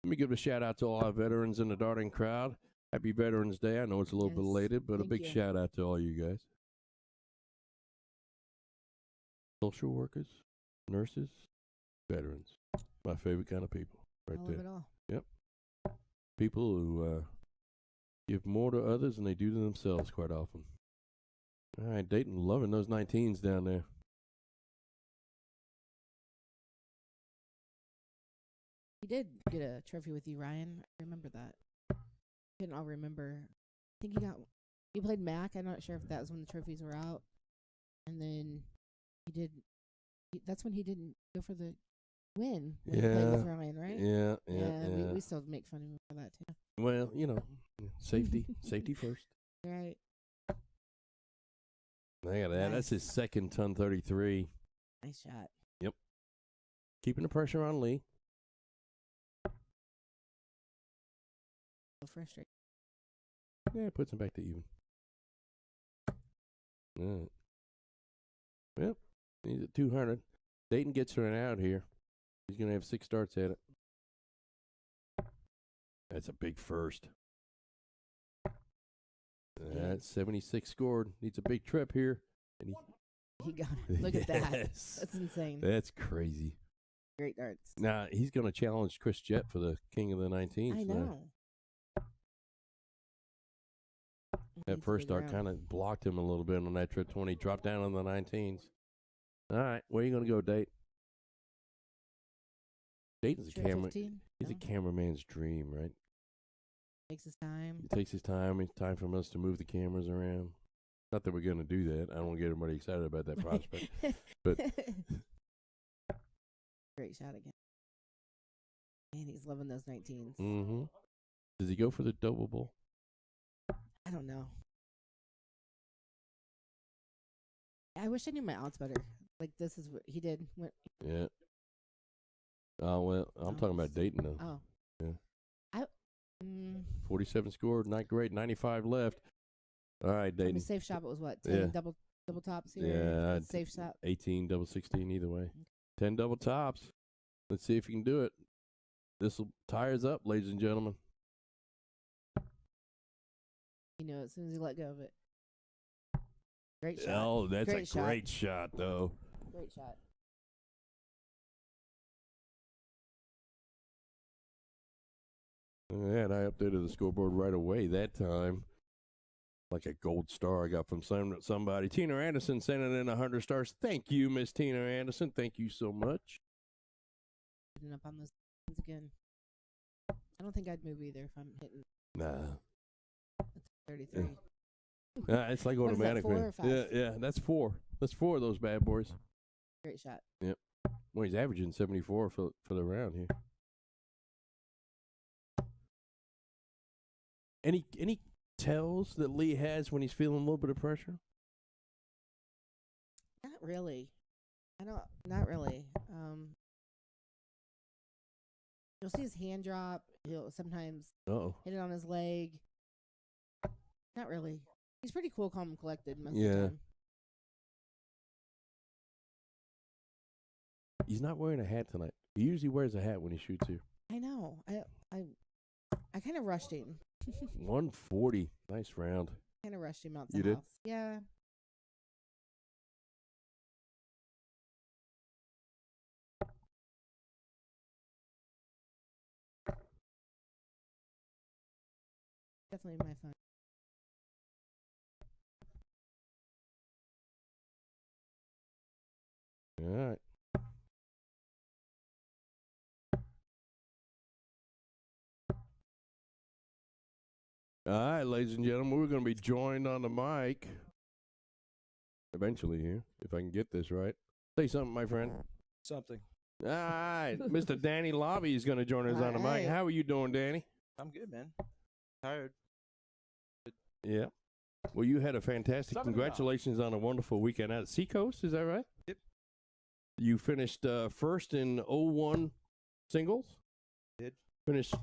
Let me give a shout out to all our veterans in the darting crowd. Happy Veterans Day. I know it's a little belated, but a big shout out to all you guys. Social workers, nurses, veterans. My favorite kind of people right there. It all. Yep. People who give more to others than they do to themselves quite often. All right, Dayton loving those 19s down there. He did get a trophy with you, Ryan. I remember that. Couldn't all remember. I think he played MAC. I'm not sure if that was when the trophies were out. And then that's when he didn't go for the win when he played with Ryan, right? Yeah. We still make fun of him for that too. Well, safety first. Right. Look at that. Nice. That's his second ton 33. Nice shot. Yep. Keeping the pressure on Lee. Frustrating. Yeah, puts him back to even. All right. Yep. He's at 200. Dayton gets her out here. He's going to have 6 starts at it. That's a big first. That's 76 scored. Needs a big trip here. And he got it. Look at that. That's insane. That's crazy. Great darts. Now, he's going to challenge Chris Jett for the King of the 19th. I know. That first start kind of blocked him a little bit on that trip 20. Dropped down on the 19s. All right, where are you going to go, Date? Dayton's a camera. 15? He's a cameraman's dream, right? Takes his time. He takes his time. It's time for us to move the cameras around. Not that we're going to do that. I don't want to get everybody excited about that prospect. But great shot again. Man, he's loving those 19s. Mm-hmm. Does he go for the double ball? I don't know. I wish I knew my odds better. Like, this is what he did. Yeah. Oh, well, I'm talking about Dayton, though. Oh. Yeah. 47 scored, not great, 95 left. All right, Dayton. A safe shot, it was what? 10 double tops here? Yeah. Safe shot. 18, double 16, either way. 10 double tops. Let's see if you can do it. This will tie us up, ladies and gentlemen. As soon as you let go of it. Great shot. Oh, that's a great shot, though. Great shot. And I updated the scoreboard right away that time. Like a gold star I got from somebody. Tina Anderson sending in 100 stars. Thank you, Miss Tina Anderson. Thank you so much. Hitting up on those again. I don't think I'd move either if I'm hitting. Nah. That's 33. It's like automatic, what is that, 4 man. or 5? Yeah, that's 4. That's 4 of those bad boys. Great shot. Yep. Well, he's averaging 74 for the round here. Any tells that Lee has when he's feeling a little bit of pressure? Not really. Not really. You'll see his hand drop. He'll sometimes hit it on his leg. Not really. He's pretty cool, calm, and collected most of the time. He's not wearing a hat tonight. He usually wears a hat when he shoots here. I know. I kind of rushed him. 140. Nice round. Kind of rushed him out the house. You did? Yeah. Definitely my phone. All right. All right, ladies and gentlemen, we're going to be joined on the mic eventually here, if I can get this right. Say something, my friend. Something. All right. Mr. Danny Lauby is going to join us All on the mic. right. How are you doing, Danny? I'm good, man. Tired. Yeah. Well, you had a fantastic. 7-0. Congratulations on a wonderful weekend at Seacoast. Is that right? Yep. You finished first in 01 singles? Did. Finished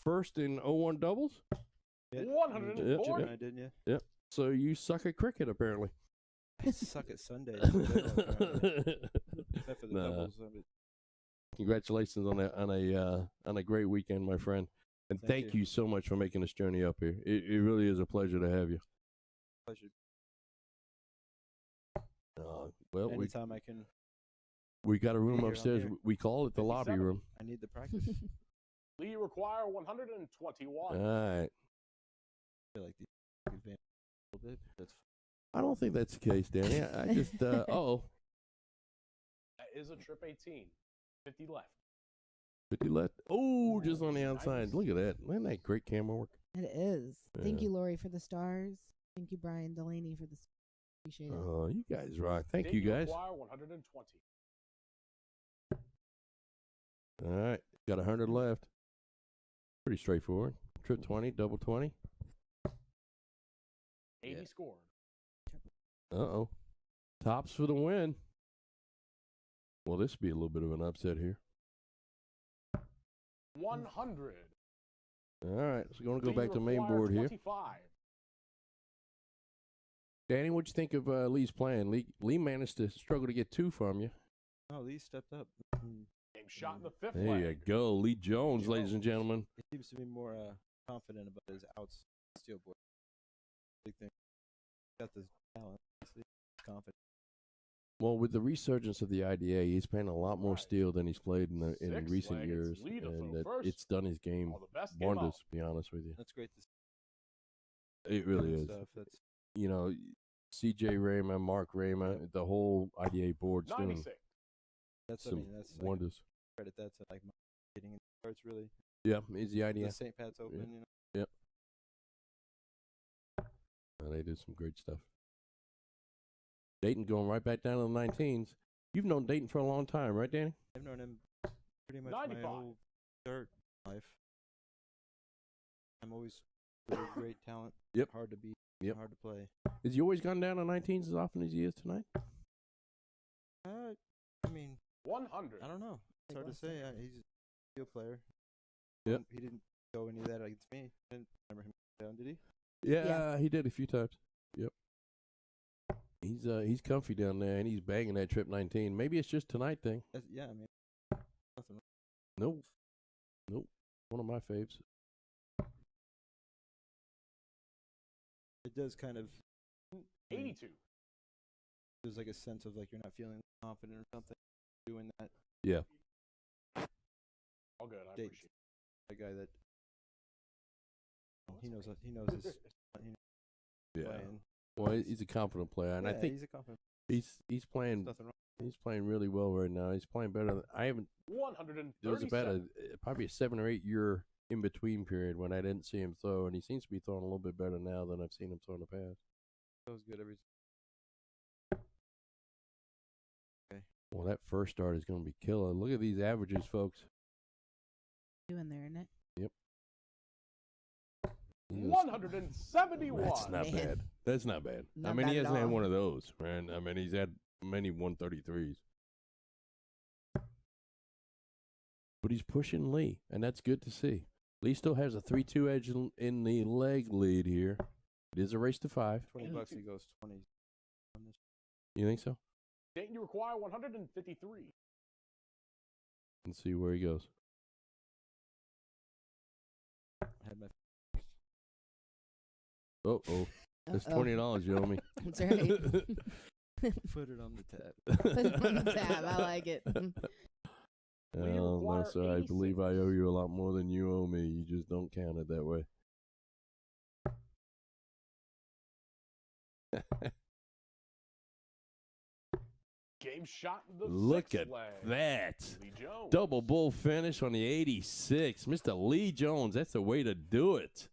first in 01 doubles? Yeah. 140. I did, yeah. Yep. So you suck at cricket, apparently. I suck at Sundays. Except for the Nah. doubles. I mean, Congratulations on a great weekend, my friend. And Thank thank you so much for making this journey up here. It really is a pleasure to have you. pleasure. Well, Anytime I can, we got a room here, I'm upstairs. here. We call it the lobby 57. room. I need the practice. Lee, you require 121. All right. I feel like the advance a little bit. That's I don't think that's the case, Danny. I just, oh, That is a trip 18. 50 left. 50 left. Oh, just on the Nice. outside. Look at that. Isn't that great camera work? It is. Thank Yeah. you, Lori, for the stars. Thank you, Brian Delaney, for the stars. Appreciate it. Oh, you guys rock. Thank Dayton, you, guys. require 120. All right. Got 100 left. Pretty straightforward. Trip 20, double 20. 80 Yeah. scored. Uh-oh. Tops for the win. Well, this would be a little bit of an upset here. 100. All right. So we're going to go Lee, back to main require board here. 25. Danny, what'd you think of Lee's plan? Lee managed to struggle to get 2 from you. oh, Lee stepped up. Game shot in the 5th There you leg. go. Lee Jones, ladies and gentlemen. He seems to be more confident about his outs steel board. Big thing. Got this talent. He's confident. Well, with the resurgence of the IDA, he's playing a lot more Right. steel than he's played in Six recent leg, years, it's Lee to and throw first. it's done his game All the best game wonders. out. To be honest with you, That's great to see. it really is. Stuff. That's You know, CJ Rayma, Mark Rayma, the whole IDA board's doing 96. that's. I some mean, that's like, wonders. credit that to like my hitting in the cards really. Yeah, he's the IDA. The St. Pat's Open, you know. They did some great stuff. Dayton going right back down to the 19s. You've known Dayton for a long time, right, Danny? I've known him pretty much 95. my whole dirt life. I'm always really great talent. Yep. Hard to beat. Yep. Hard to play. Has he always gone down to 19s as often as he is tonight? I mean, 100. I don't know. It's hard to say. He's a field player. Yep. He didn't go any of that against me. I didn't remember him down, did he? Yeah, he did a few times. Yep. He's comfy down there, and he's banging that trip 19. Maybe it's just tonight thing. Yeah, I mean, nothing. Nope. One of my faves. It does kind of. 82. There's like a sense of like you're not feeling confident or something doing that. Yeah. All good. I Date. appreciate it. A guy that he knows his Yeah. playing. Well, he's a confident player, and I Yeah, think he's a confident. he's playing Nothing wrong. he's playing really well right now. He's playing better than I haven't. 137. There was about probably a 7 or 8 year in between period when I didn't see him throw, and he seems to be throwing a little bit better now than I've seen him throw in the past. That was good every. Well, that first start is going to be killer. Look at these averages, folks. Doing there, isn't it? He was- 171. That's not Man. bad. That's not bad. I Not mean, he bad at hasn't had all. one of those, man. I mean, he's had many 133s. But he's pushing Lee, and that's good to see. Lee still has a 3-2 edge in the leg lead here. It is a race to 5. $20 he goes 20. On this. You think so? Dayton, you require 153. Let's see where he goes. I had my. Uh-oh. That's Uh-oh. $20 you owe me. That's right. Put it on the tab. Put it on the tab. I like it. We Oh, require no, sir. I believe I owe you a lot more than you owe me. You just don't count it that way. Game shot in the Look 6th at leg. that. Lee Jones. Double bull finish on the 86. Mr. Lee Jones, that's the way to do it.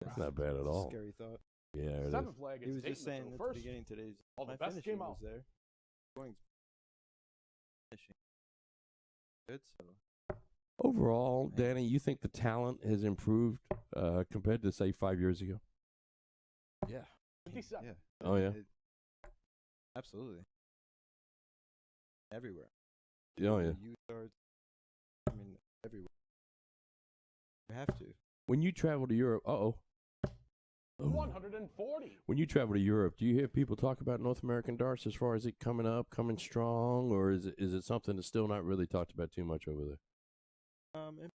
That's not bad at all. Scary thought. Yeah, it is. Seventh leg. He It's was Dayton just saying to at go the first. beginning today. All the My best finishing came was out. there. Going finishing good. So Overall, Man. Danny, you think the talent has improved compared to, say, 5 years ago? yeah, 57. yeah. Oh, yeah? Absolutely. Everywhere. Oh, yeah. Youth yards. I mean, everywhere. You have to. When you travel to Europe, 140. When you travel to Europe, do you hear people talk about North American darts as far as it coming up, coming strong, or is it something that's still not really talked about too much over there?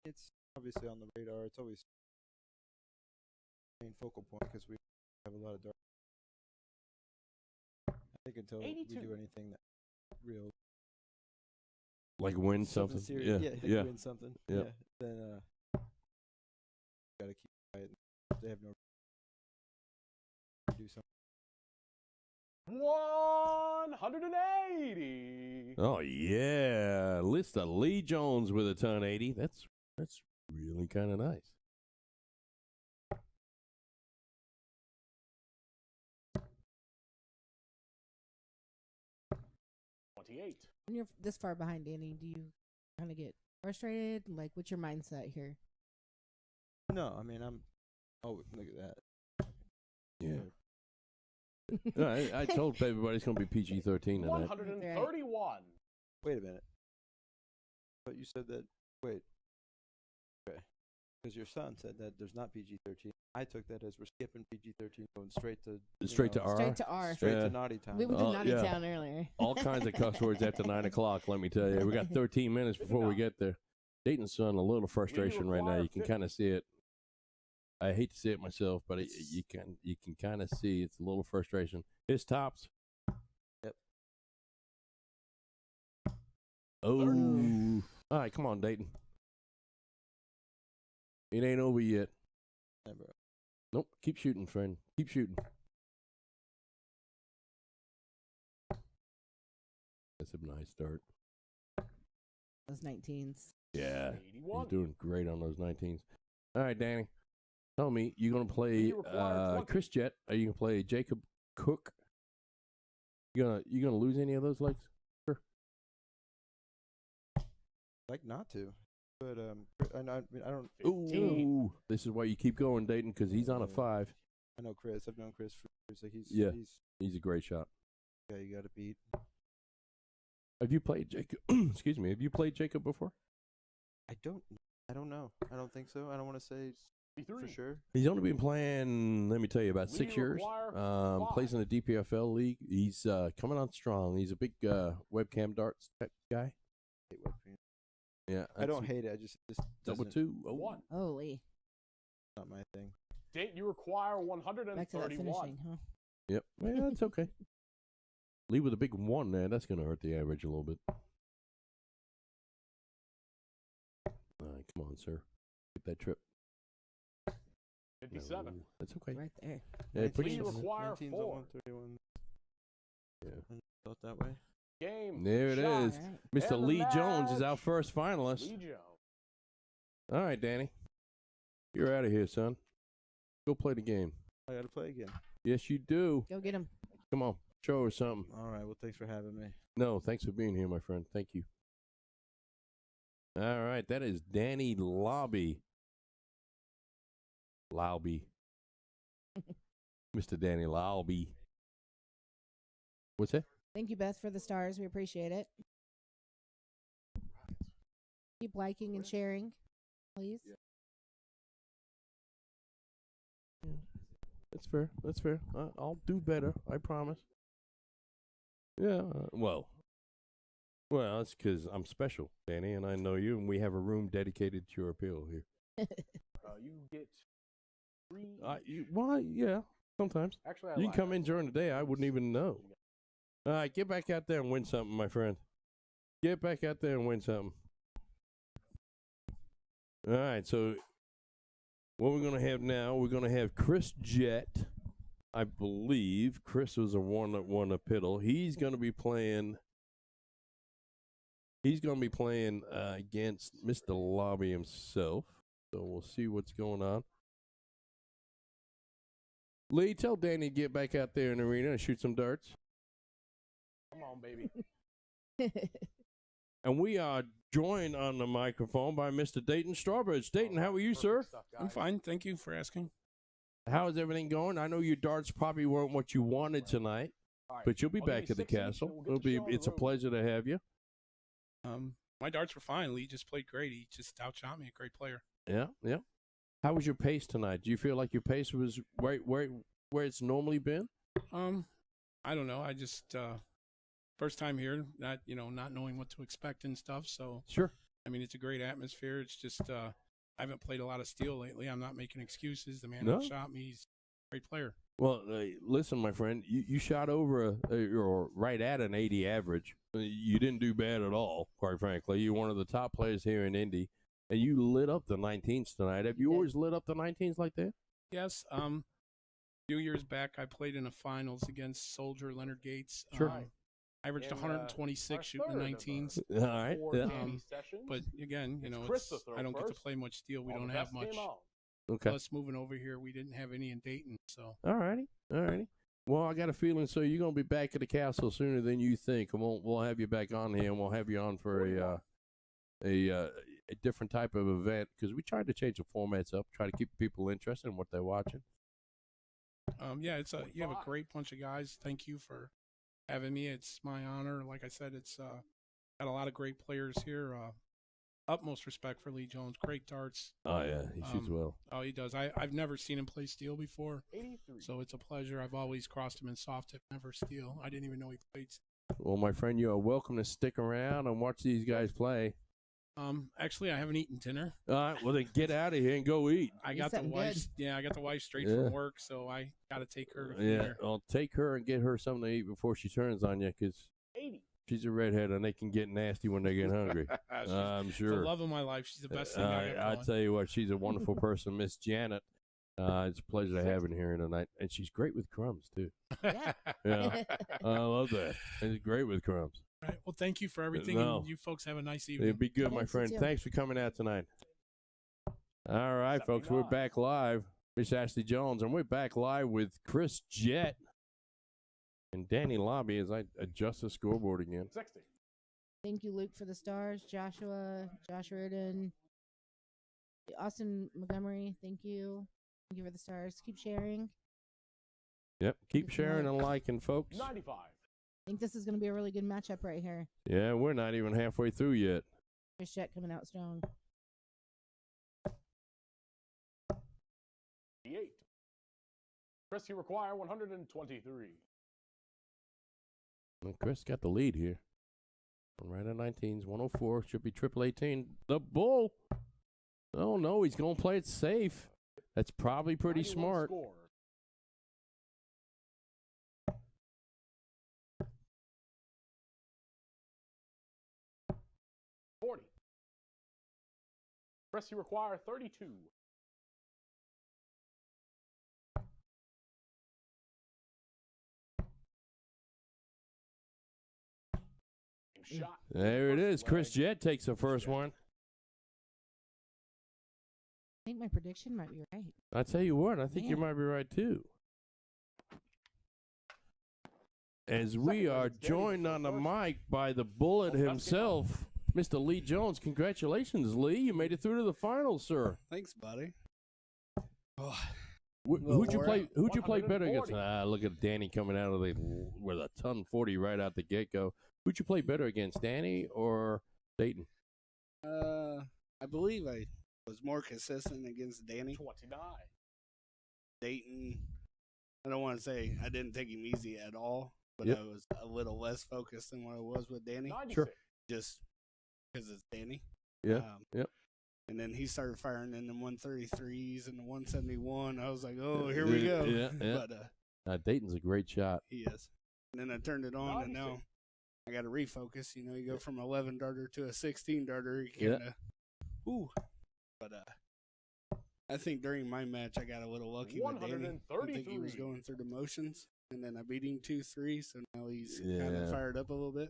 It's obviously on the radar. It's always the main focal point because we have a lot of dark. I think until 82. we do anything that real Like win something? serious, yeah. win something, Yeah. then gotta keep quiet. They have no to do something. 180. Oh yeah, list of Lee Jones with a ton 80. That's really kind of nice. When you're this far behind Danny, do you kind of get frustrated? Like, what's your mindset here? No, I mean Oh, look at that. Yeah. I told everybody it's going to be PG-13 tonight. 131. Wait a minute. But you said that. Wait. Okay. Because your son said that there's not PG-13. I took that as we're skipping PG-13, going straight to Straight to R? Straight to R. straight Yeah. to naughty time. We went to Oh, Naughty yeah. Town earlier. All kinds of cuss words after 9 o'clock, let me tell you. We got 13 minutes before we get there. Dayton's son, a little frustration right now. You can kind of see it. I hate to say it myself, but you can kind of see it's a little frustration. His tops. Yep. Oh. All right, come on, Dayton. It ain't over yet. Never. Nope. Keep shooting, friend. Keep shooting. That's a nice start. Those 19s. Yeah. 81. He's doing great on those 19s. All right, Danny. Tell me, you going to play You require 20. Chris Jett? Are you going to play Jacob Cook? You gonna lose any of those legs? Sure. Like not to. But I don't. Ooh. This is why you keep going, Dayton, because he's on a 5. I know Chris. I've known Chris for years. Like He's a great shot. Yeah, you got to beat. Have you played Jacob? Excuse me. Have you played Jacob before? I don't know. I don't think so. I don't want to say for sure. He's only been playing, let me tell you, about 6 years. Plays in the DPFL league. He's coming on strong. He's a big webcam darts type guy. Hate webcam. Yeah, I don't hate it. I just double doesn't- 2. Oh. 1. Holy. Not my thing. Date, you require Back to that 131. finishing, huh? Yep. Yeah, that's okay. Leave with a big 1 there. That's going to hurt the average a little bit. All right, come on, sir. Get that trip. 57. No, that's okay. Right there. Yeah, pretty you much. require 19's 4. on 131. Yeah. I felt that way. Game. There it shot. is. All right. Mr. And the Lee Jones is match. our first finalist. Lee Jones. All right, Danny. You're out of here, son. Go play the game. I got to play again. Yes, you do. Go get him. Come on. Show us something. All right. Well, thanks for having me. No, thanks for being here, my friend. Thank you. All right. That is Danny Lauby. Lauby. Mr. Danny Lauby. What's that? Thank you, Beth, for the stars. We appreciate it. Keep liking and sharing, please. Yeah. That's fair. That's fair. I'll do better. I promise. Yeah. Well, that's because I'm special, Danny, and I know you, and we have a room dedicated to your appeal here. You get 3. Yeah. Sometimes. Actually, You can come in during the day. I wouldn't even know. All right, get back out there and win something, my friend. Get back out there and win something. All right, so what we're going to have now, we're going to have Chris Jett. I believe Chris was the one that won a piddle. He's going to be playing against Mr. Lauby himself. So we'll see what's going on. Lee, tell Danny to get back out there in the arena and shoot some darts. Come on, baby. And we are joined on the microphone by Mr. Dayton Strawbridge. Dayton, how are you, sir? Stuff, I'm fine. Thank you for asking. How is everything going? I know your darts probably weren't what you wanted tonight, All right. but you'll be I'll give back you at the 6 each, castle. and we'll get the show on the It's a road. pleasure to have you. My darts were fine. Lee just played great. He just outshot me. A great player. Yeah, yeah. How was your pace tonight? Do you feel like your pace was right where it's normally been? I don't know. I just first time here, not knowing what to expect and stuff. So Sure. I mean, it's a great atmosphere. It's just I haven't played a lot of steel lately. I'm not making excuses. The man No. outshot me. He's a great player. Well, listen, my friend, you shot over or right at an 80 average. You didn't do bad at all, quite frankly. You're one of the top players here in Indy, and you lit up the 19s tonight. Have you always lit up the 19s like that? Yes. A few years back, I played in the finals against Soldier Leonard Gates. Sure. I averaged In, 126 our shooting the third of, 19s. All right. Four Yeah. Danny sessions. But again, It's Chris to it's throw I don't get to first. play much steel. We All don't the have best much. came on. Okay. Plus, moving over here, we didn't have any in Dayton. So All righty. All righty. Well, I got a feeling so you're going to be back at the castle sooner than you think. And we'll have you back on here, and we'll have you on for a different type of event because we tried to change the formats up, try to keep people interested in what they're watching. yeah, you have a great bunch of guys. Thank you for having me. It's my honor. Like I said, it's got a lot of great players here. Utmost respect for Lee Jones. Great darts. Oh, yeah. He shoots well. Oh, he does. I've never seen him play steel before, 83. so it's a pleasure. I've always crossed him in soft tip, never steel. I didn't even know he played. Well, my friend, you are welcome to stick around and watch these guys play. Actually, I haven't eaten dinner. All right. Well, then get out of here and go eat. I Eat got the something wife. good. Yeah, I got the wife straight Yeah. from work, so I got to take her to Yeah. dinner. I'll take her and get her something to eat before she turns on you because 80. she's a redhead and they can get nasty when they get hungry. I'm She's sure. the love of my life. She's the best thing I ever I done. tell you what, she's a wonderful person, Miss Janet. It's a pleasure to have her here tonight, and she's great with crumbs too. Yeah. Yeah, I love that. She's great with crumbs. All right. Well, thank you for everything, No. and you folks have a nice evening. It'd be good, my Thanks, you friend. too. Thanks for coming out tonight. All right, folks, we're 79. back live. Miss Ashley Jones, and we're back live with Chris Jett and Danny Lauby as I adjust the scoreboard again. 60. Thank you, Luke, for the stars. Josh Reardon, Austin Montgomery. Thank you. Thank you for the stars. Keep sharing. Yep, keep Good sharing night. and liking, folks. 95. I think this is going to be a really good matchup right here. Yeah, we're not even halfway through yet. Chris Jett coming out strong. 88. Chris, you require 123. Well, Chris got the lead here. Right at 19s, 104. Should be triple 18. The bull. Oh, no, he's going to play it safe. That's probably pretty 91 smart. Score. Chris, you require 32. Shot. There it is. First Chris leg. Jett takes the first one. I think my prediction might be right. I tell you what, I think you Man. might be right too. As we Second are leg, it's Danny joined for on the first. mic by the bullet Oh, that's himself, Mr. Lee Jones. Congratulations, Lee. You made it through to the finals, sir. Thanks, buddy. Oh, Who'd you we're play? at Who'd you play better against? 140. Look at Danny coming out of the with a ton 40 right out the get go. Who'd you play better against, Danny or Dayton? I believe I was more consistent against Danny. 29. Dayton, I don't want to say I didn't take him easy at all, but Yep. I was a little less focused than what I was with Danny, 96. Sure. just because it's Danny. Yeah. Yep. And then he started firing in the 133s and the 171. I was like, oh, here we go. Yeah, yeah. But Dayton's a great shot. he is. And then I turned it on, and 96. now I got to refocus. You know, you go from 11 darter to a 16 darter. You Yeah. kind of, ooh. But I think during my match, I got a little lucky with Danny. I think he was 133. going through the motions, and then I beat him 2-3, so now he's kind Yeah. of fired up a little bit.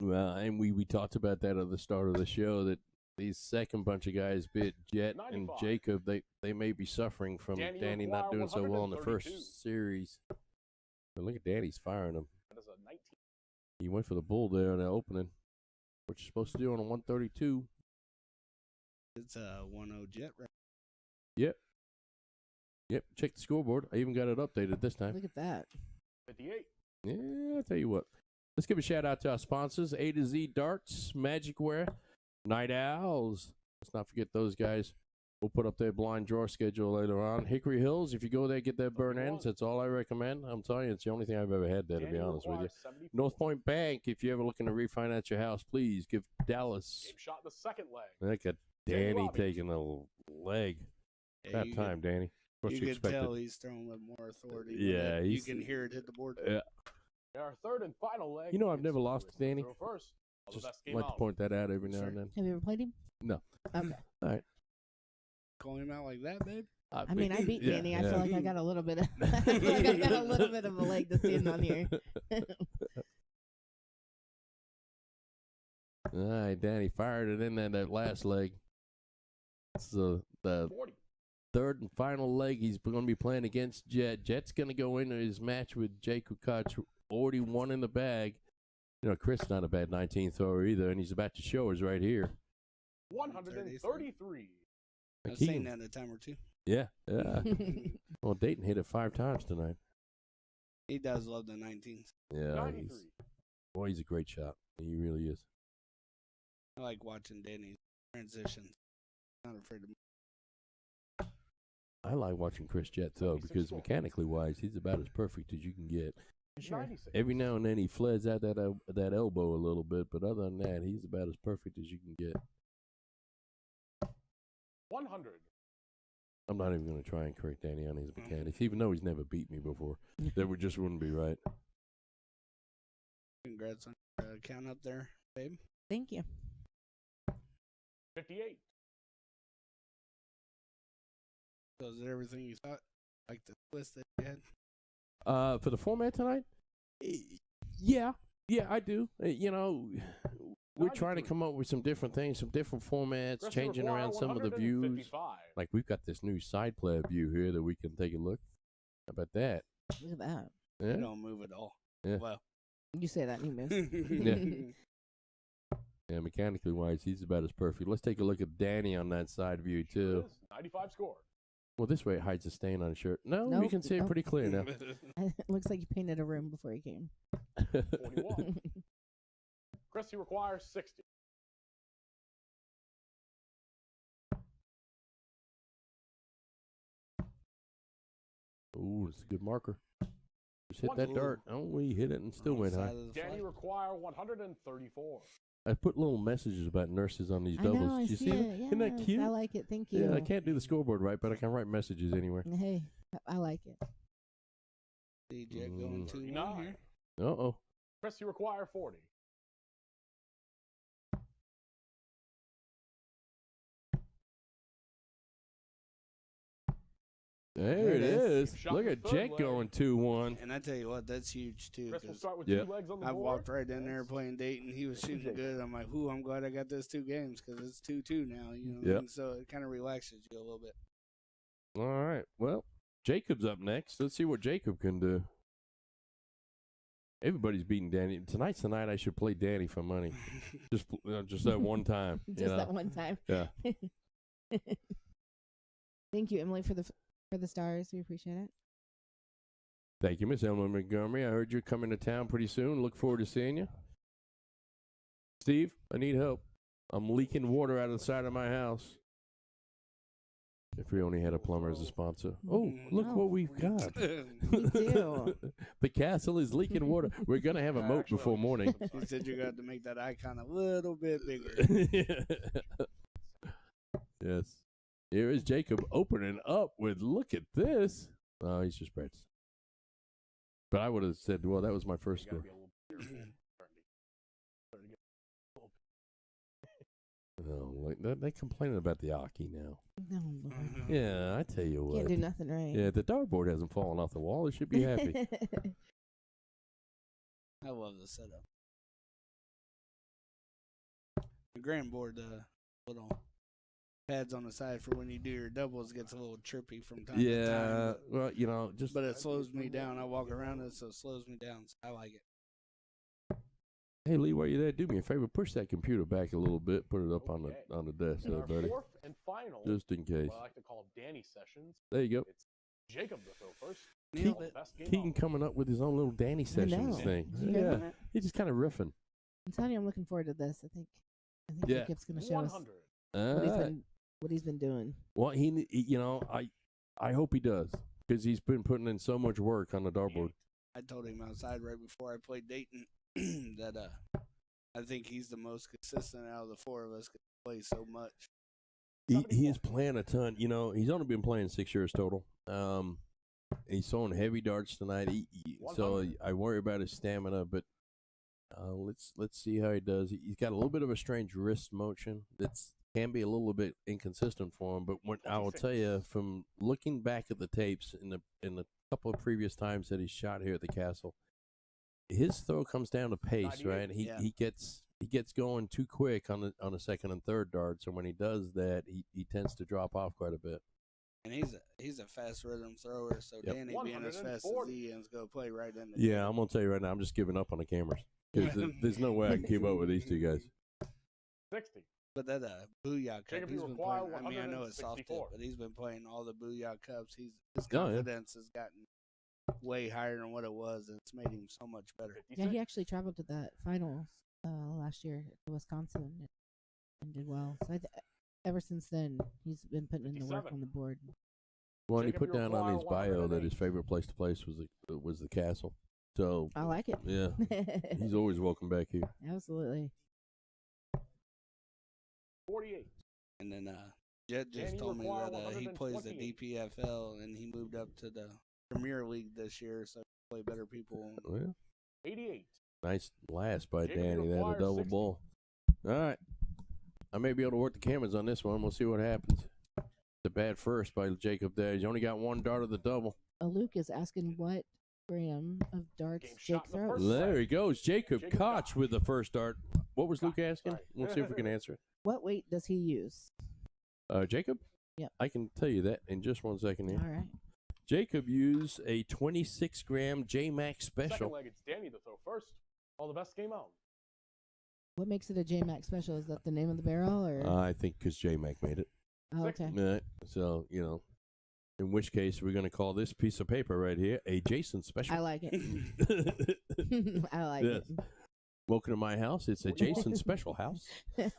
Well, and we talked about that at the start of the show that these second bunch of guys, be it Jet and 95. Jacob, they may be suffering from Danny not doing so well in the 132. first series. But look at Danny's firing him. That is a 19. He went for the bull there in the opening. What you're supposed to do on a 132. It's a 1-0 Jet, right? Yep. Check the scoreboard. I even got it updated this time. Look at that. 58. Yeah, I'll tell you what. Let's give a shout out to our sponsors, A to Z Darts, Magicware, Night Owls. Let's not forget those guys. We'll put up their blind draw schedule later on. Hickory Hills, if you go there, get their burn ends. That's all I recommend. I'm telling you, it's the only thing I've ever had there, to be honest with you. 74. North Point Bank, if you're ever looking to refinance your house, please give Dallas. Game shot in the second leg. Look at Danny taking a leg. That time, Danny. What you you can expected? tell he's throwing with more authority. Yeah, you can hear it hit the board. Yeah. Our third and final leg. You know, I've never lost to Danny. First. Just like to point that out every now and then. Have you ever played him? No. Okay. All right. Call him out like that, babe. I mean, I beat yeah, Danny. I yeah. feel like I got a little bit of, I feel like I got a little bit of a leg to stand on here. All right, Danny fired it in that last leg. So the 40. third and final leg, he's going to be playing against Jet. Jet's going to go into his match with Jacob Koch, already won in the bag. You know, Chris not a bad 19 thrower either, and he's about to show us right here. 133. I've seen that a time or two. Yeah. Well, Dayton hit it 5 times tonight. He does love the 19s. Yeah, 93. he's a great shot. He really is. I like watching Danny's transitions. Not afraid to. I like watching Chris Jet throw because mechanically wise, he's about as perfect as you can get. Sure. 96. Every now and then he fleds out that elbow a little bit, but other than that, he's about as perfect as you can get. 100. I'm not even going to try and correct Danny on his mechanics, even though he's never beat me before. That would just wouldn't be right. Congrats on your count up there, babe. Thank you. 58. So is it everything you thought? Like the twist that you had? For the format tonight, yeah, I do. You know, we're trying to come up with some different things, some different formats, changing around some of the views. Like we've got this new side player view here that we can take a look. How about that? Look at that. Yeah. You don't move at all. Yeah. Well. You say that and you miss. Yeah, mechanically wise, he's about as perfect. Let's take a look at Danny on that side view too. 95 score. Well, this way it hides a stain on his shirt. No, Nope. you can see it pretty clear now. It looks like you painted a room before you came. 41. Chris, he requires 60. Ooh, it's a good marker. Just hit that dart. Oh, we hit it and still went high. Danny require 134. I put little messages about nurses on these I doubles. know, I Did you see see it. them? Isn't that Yes, cute? I like it. Thank you. Yeah, I can't do the scoreboard right, but I can write messages anywhere. Hey, I like it. See Jet going 2-1 here. Uh-oh. Chris, you require 40. There it is. Shot Look the at third Jet leg. going 2-1. And I tell you what, that's huge too. Chris will 'Cause start with Yep. 2 legs on the I board. walked right in there playing Dayton. He was shooting good. I'm like, "Ooh, I'm glad I got those 2 games because it's 2-2 now." You know, Yep. and so it kind of relaxes you a little bit. All right. Well, Jacob's up next. Let's see what Jacob can do. Everybody's beating Danny. Tonight's the night I should play Danny for money. Just that one time. Just that one time. Yeah. Thank you, Emily, for the stars. We appreciate it. Thank you, Miss Emma Montgomery. I heard you're coming to town pretty soon. Look forward to seeing you. Steve, I need help. I'm leaking water out of the side of my house. If we only had a plumber as a sponsor. Oh, look what we've got. We do. The castle is leaking water. We're going to have a moat before morning. He said you got to make that icon a little bit bigger. Yes. Here is Jacob opening up with, look at this. Oh, he's just practicing. But I would have said, well, that was my first score. Oh, like they complaining about the Aki now. No, Lord. Yeah, I tell you what. Can't do nothing right. Yeah, the dartboard hasn't fallen off the wall. It should be happy. I love the setup. The grand board little pads on the side for when you do your doubles gets a little trippy from time to Yeah, time. well, you know, But it slows me down. I walk around it, so it slows me down. So I like it. Hey Lee, while you're there, do me a favor, push that computer back a little bit, put it up on the desk And there, our buddy, fourth and final, just in case. what I like to call Danny sessions. There you go. It's Jacob to throw first. Nailed it. Best game Keegan on. coming up with his own little Danny Sessions know. thing. Did you hear Yeah, that? he's just kind of riffing. I'm telling you, I'm looking forward to this. I think Yeah. Jacob's going to show us 100. what he's been doing. Well, he you know, I hope he does because he's been putting in so much work on the dartboard. I told him outside right before I played Dayton that I think he's the most consistent out of the four of us. 'Cause he plays so much. He is playing a ton. You know, he's only been playing 6 years total. He's throwing heavy darts tonight. So I worry about his stamina, but let's see how he does. He's got a little bit of a strange wrist motion that's can be a little bit inconsistent for him. But what I will tell you, from looking back at the tapes in the couple of previous times that he's shot here at the castle, his throw comes down to pace, right? He gets going too quick on the second and third darts, and when he does that, he tends to drop off quite a bit. And he's a fast rhythm thrower, so Yep. Danny being as fast as he is, go play right in the Yeah, I'm gonna tell you right now, I'm just giving up on the cameras because there's no way I can keep up with these two guys. 60. But that Booyah Cup, Jacob, he's you been require playing. I mean, I know it's soft tip, 164. but he's been playing all the Booyah Cups. His Oh, yeah. confidence has gotten way higher than what it was, and it's made him so much better. 56. Yeah, he actually traveled to that finals last year to Wisconsin and did well. So ever since then, he's been putting in the work 57. on the board. Well, and he Jacob, put you down on his require bio that 108. his favorite place to play was the castle. So I like it. yeah, he's always welcome back here. Absolutely. 48. And then Jed just Danny told me require that he plays the 128. DPFL, and he moved up to the Premier League this year, so he play better people. Well, 88. nice last by Jacob, you Danny. They had a require double 60. ball. All right, I may be able to work the cameras on this one. We'll see what happens. The bad first by Jacob there. He's only got one dart of the double. Luke is asking what gram of darts Game Jake shot in the throws. first There he goes, Jacob Jacob Koch Koch. with the first dart. What was Luke asking? sorry. We'll see if we can answer it. What weight does he use? Jacob? Yep. I can tell you that in just 1 second here. All right. Jacob used a 26-gram J-Max Second special. leg, it's Danny to throw first. All the best game out. What makes it a J-Max special? Is that the name of the barrel, or? I think because J-Mac made it. Oh, okay. Right. So, you know, in which case we're going to call this piece of paper right here a Jason special. I like it. I like Yes. Welcome to my house. It's a Jason special house. it.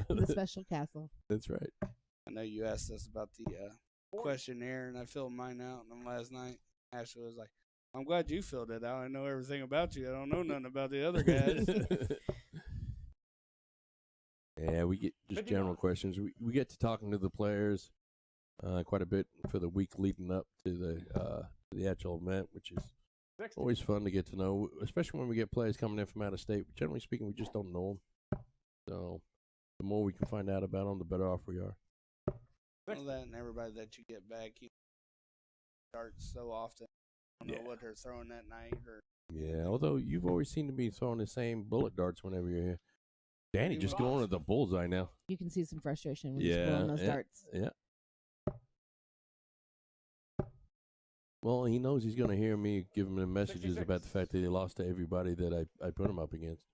The special castle. That's right. I know you asked us about the questionnaire, and I filled mine out. And then last night, Ashley was like, "I'm glad you filled it out. I know everything about you. I don't know nothing about the other guys." Yeah, we get just general questions. We get to talking to the players quite a bit for the week leading up to the actual event, which is 60. always fun to get to know, especially when we get players coming in from out of state. Generally speaking, we just don't know them. So the more we can find out about them, the better off we are. Well, that and everybody that you get back, you start so often. I don't know what they're throwing that night, or Yeah, although you've always seemed to be throwing the same bullet darts whenever you're here. Danny just going to the bullseye now. You can see some frustration when he's blowing those darts. Yeah. Well, he knows he's going to hear me give him the messages 66. about the fact that he lost to everybody that I put him up against.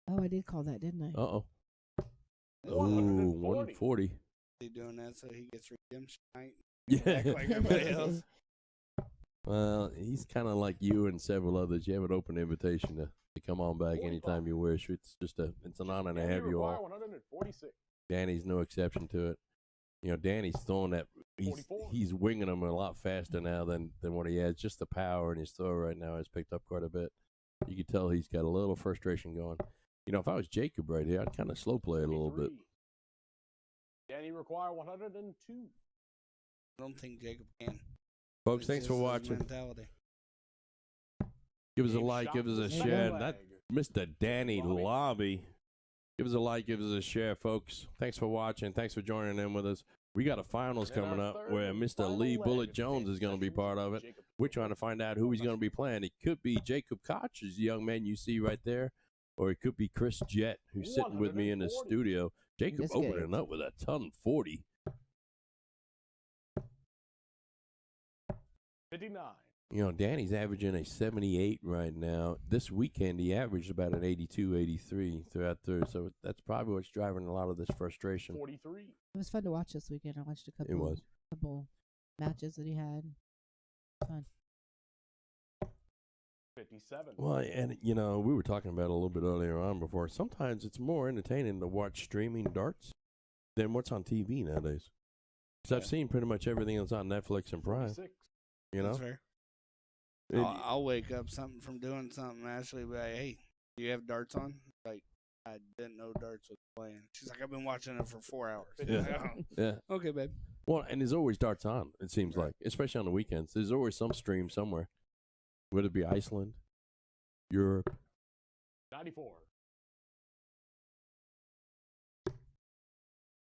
Oh, I did call that, didn't I? Uh-oh. Ooh, 140. 140. he doing that so he gets redemption night. Yeah. Act like everybody else. Well, he's kind of like you and several others. You have an open invitation to come on back anytime you wish. It's just it's an honor to Danny have you require all. 146. Danny's no exception to it. You know, Danny's throwing that. 44. He's winging them a lot faster now than what he has. Just the power in his throw right now has picked up quite a bit. You can tell he's got a little frustration going. You know, if I was Jacob right here, I'd kind of slow play it a little bit. 23. Danny require 102. I don't think Jacob can. Folks, It's thanks for just his watching. mentality. Give us a Game like, shot give us a in the share. second That leg. Mr. Danny Lauby. Lauby. Give us a like, give us a share, folks. Thanks for watching. Thanks for joining in with us. We got a finals And then coming our up third where and Mr. final Lee leg Bullet of Jones today's is going to be sessions part of it. Jacob We're trying to find out who he's going to be playing. It could be Jacob Koch, the young man you see right there, or it could be Chris Jett, who's sitting with me in the 140. studio. Jacob Just kidding. opening up with a ton 40. 59. You know, Danny's averaging a 78 right now. This weekend, he averaged about an 82, 83 throughout there. So that's probably what's driving a lot of this frustration. 43. It was fun to watch this weekend. I watched a couple matches that he had. Fun. 57. Well, and, you know, we were talking about it a little bit earlier on before. Sometimes it's more entertaining to watch streaming darts than what's on TV nowadays. Because I've seen pretty much everything that's on Netflix and Prime. 46. You know? That's fair. I'll wake up something from doing something and Ashley be like, hey, do you have darts on? Like, I didn't know darts was playing. She's like, I've been watching it for 4 hours. Yeah. Like, oh, Yeah. okay, babe. Well, and there's always darts on, it seems like, especially on the weekends. There's always some stream somewhere. Would it be Iceland, Europe? 94.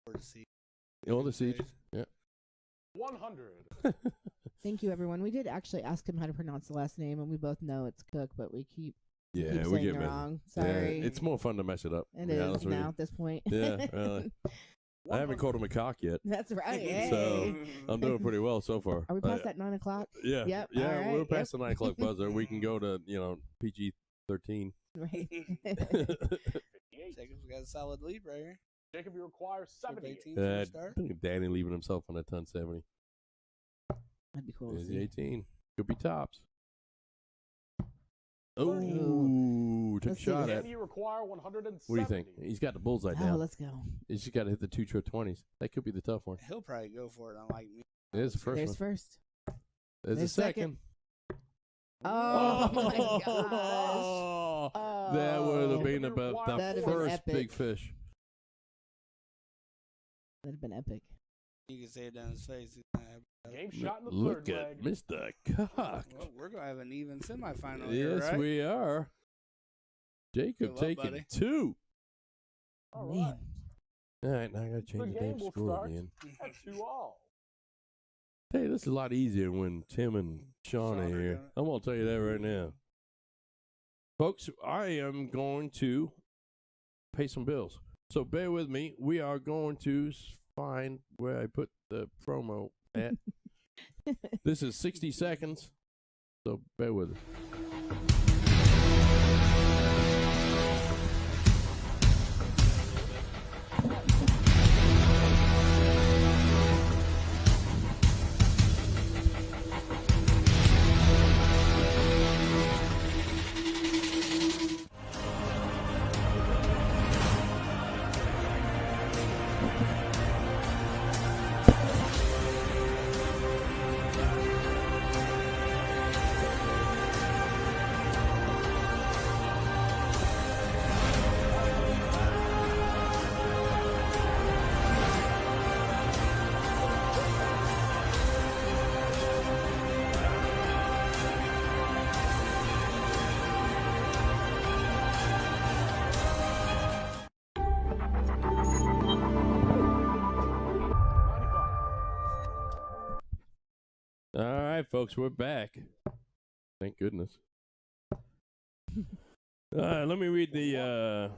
Or to see. All the seeds. Yeah. 100. Thank you, everyone. We did actually ask him how to pronounce the last name, and we both know it's Cook, but we keep Yeah, keep we saying get it messy. wrong. Sorry. Yeah, it's more fun to mess it up. It to be is honest with now you. at this point. Yeah, really. I haven't called him a cock yet. That's right. Hey. So I'm doing pretty well so far. Are we past that 9 o'clock? Yeah. Yep, Yeah, all we're right, past the 9 o'clock buzzer. We can go to, PG-13. Right. 58. Jacob's got a solid lead right here. Jacob, you require 78. 18 for the start. I think Danny leaving himself on a ton 70. That'd be cool to There's see. the 18. Could be tops. Ooh. Oh, took a Let's see shot this. at. And you require 170. What do you think? He's got the bullseye Oh, down. let's go. He's just got to hit the 2 trip 20s. That could be the tough one. He'll probably go for it, unlike me. There's the first There's one. first. There's the there's second. second. Oh, my gosh. Oh, that would have been Jacob, about you're That'd the have been first epic. big fish. That'd have been epic. You can say it down his face. He's not happy about it. Game shot in the Look third at leg. Mr. Cock. Well, we're going to have an even semifinal here, Yes, right? we are. Jacob Good luck, taking buddy. 2. All Man. right. All right, now I got to The change the game damn will score start again. at 2-all. Hey, this is a lot easier when Tim and Sean are Sean are here. doing it. I'm going to tell you that right now. Folks, I am going to pay some bills. So bear with me. We are going to find where I put the promo at. This is 60 seconds. So bear with us. All right, folks, we're back. Thank goodness. Let me read the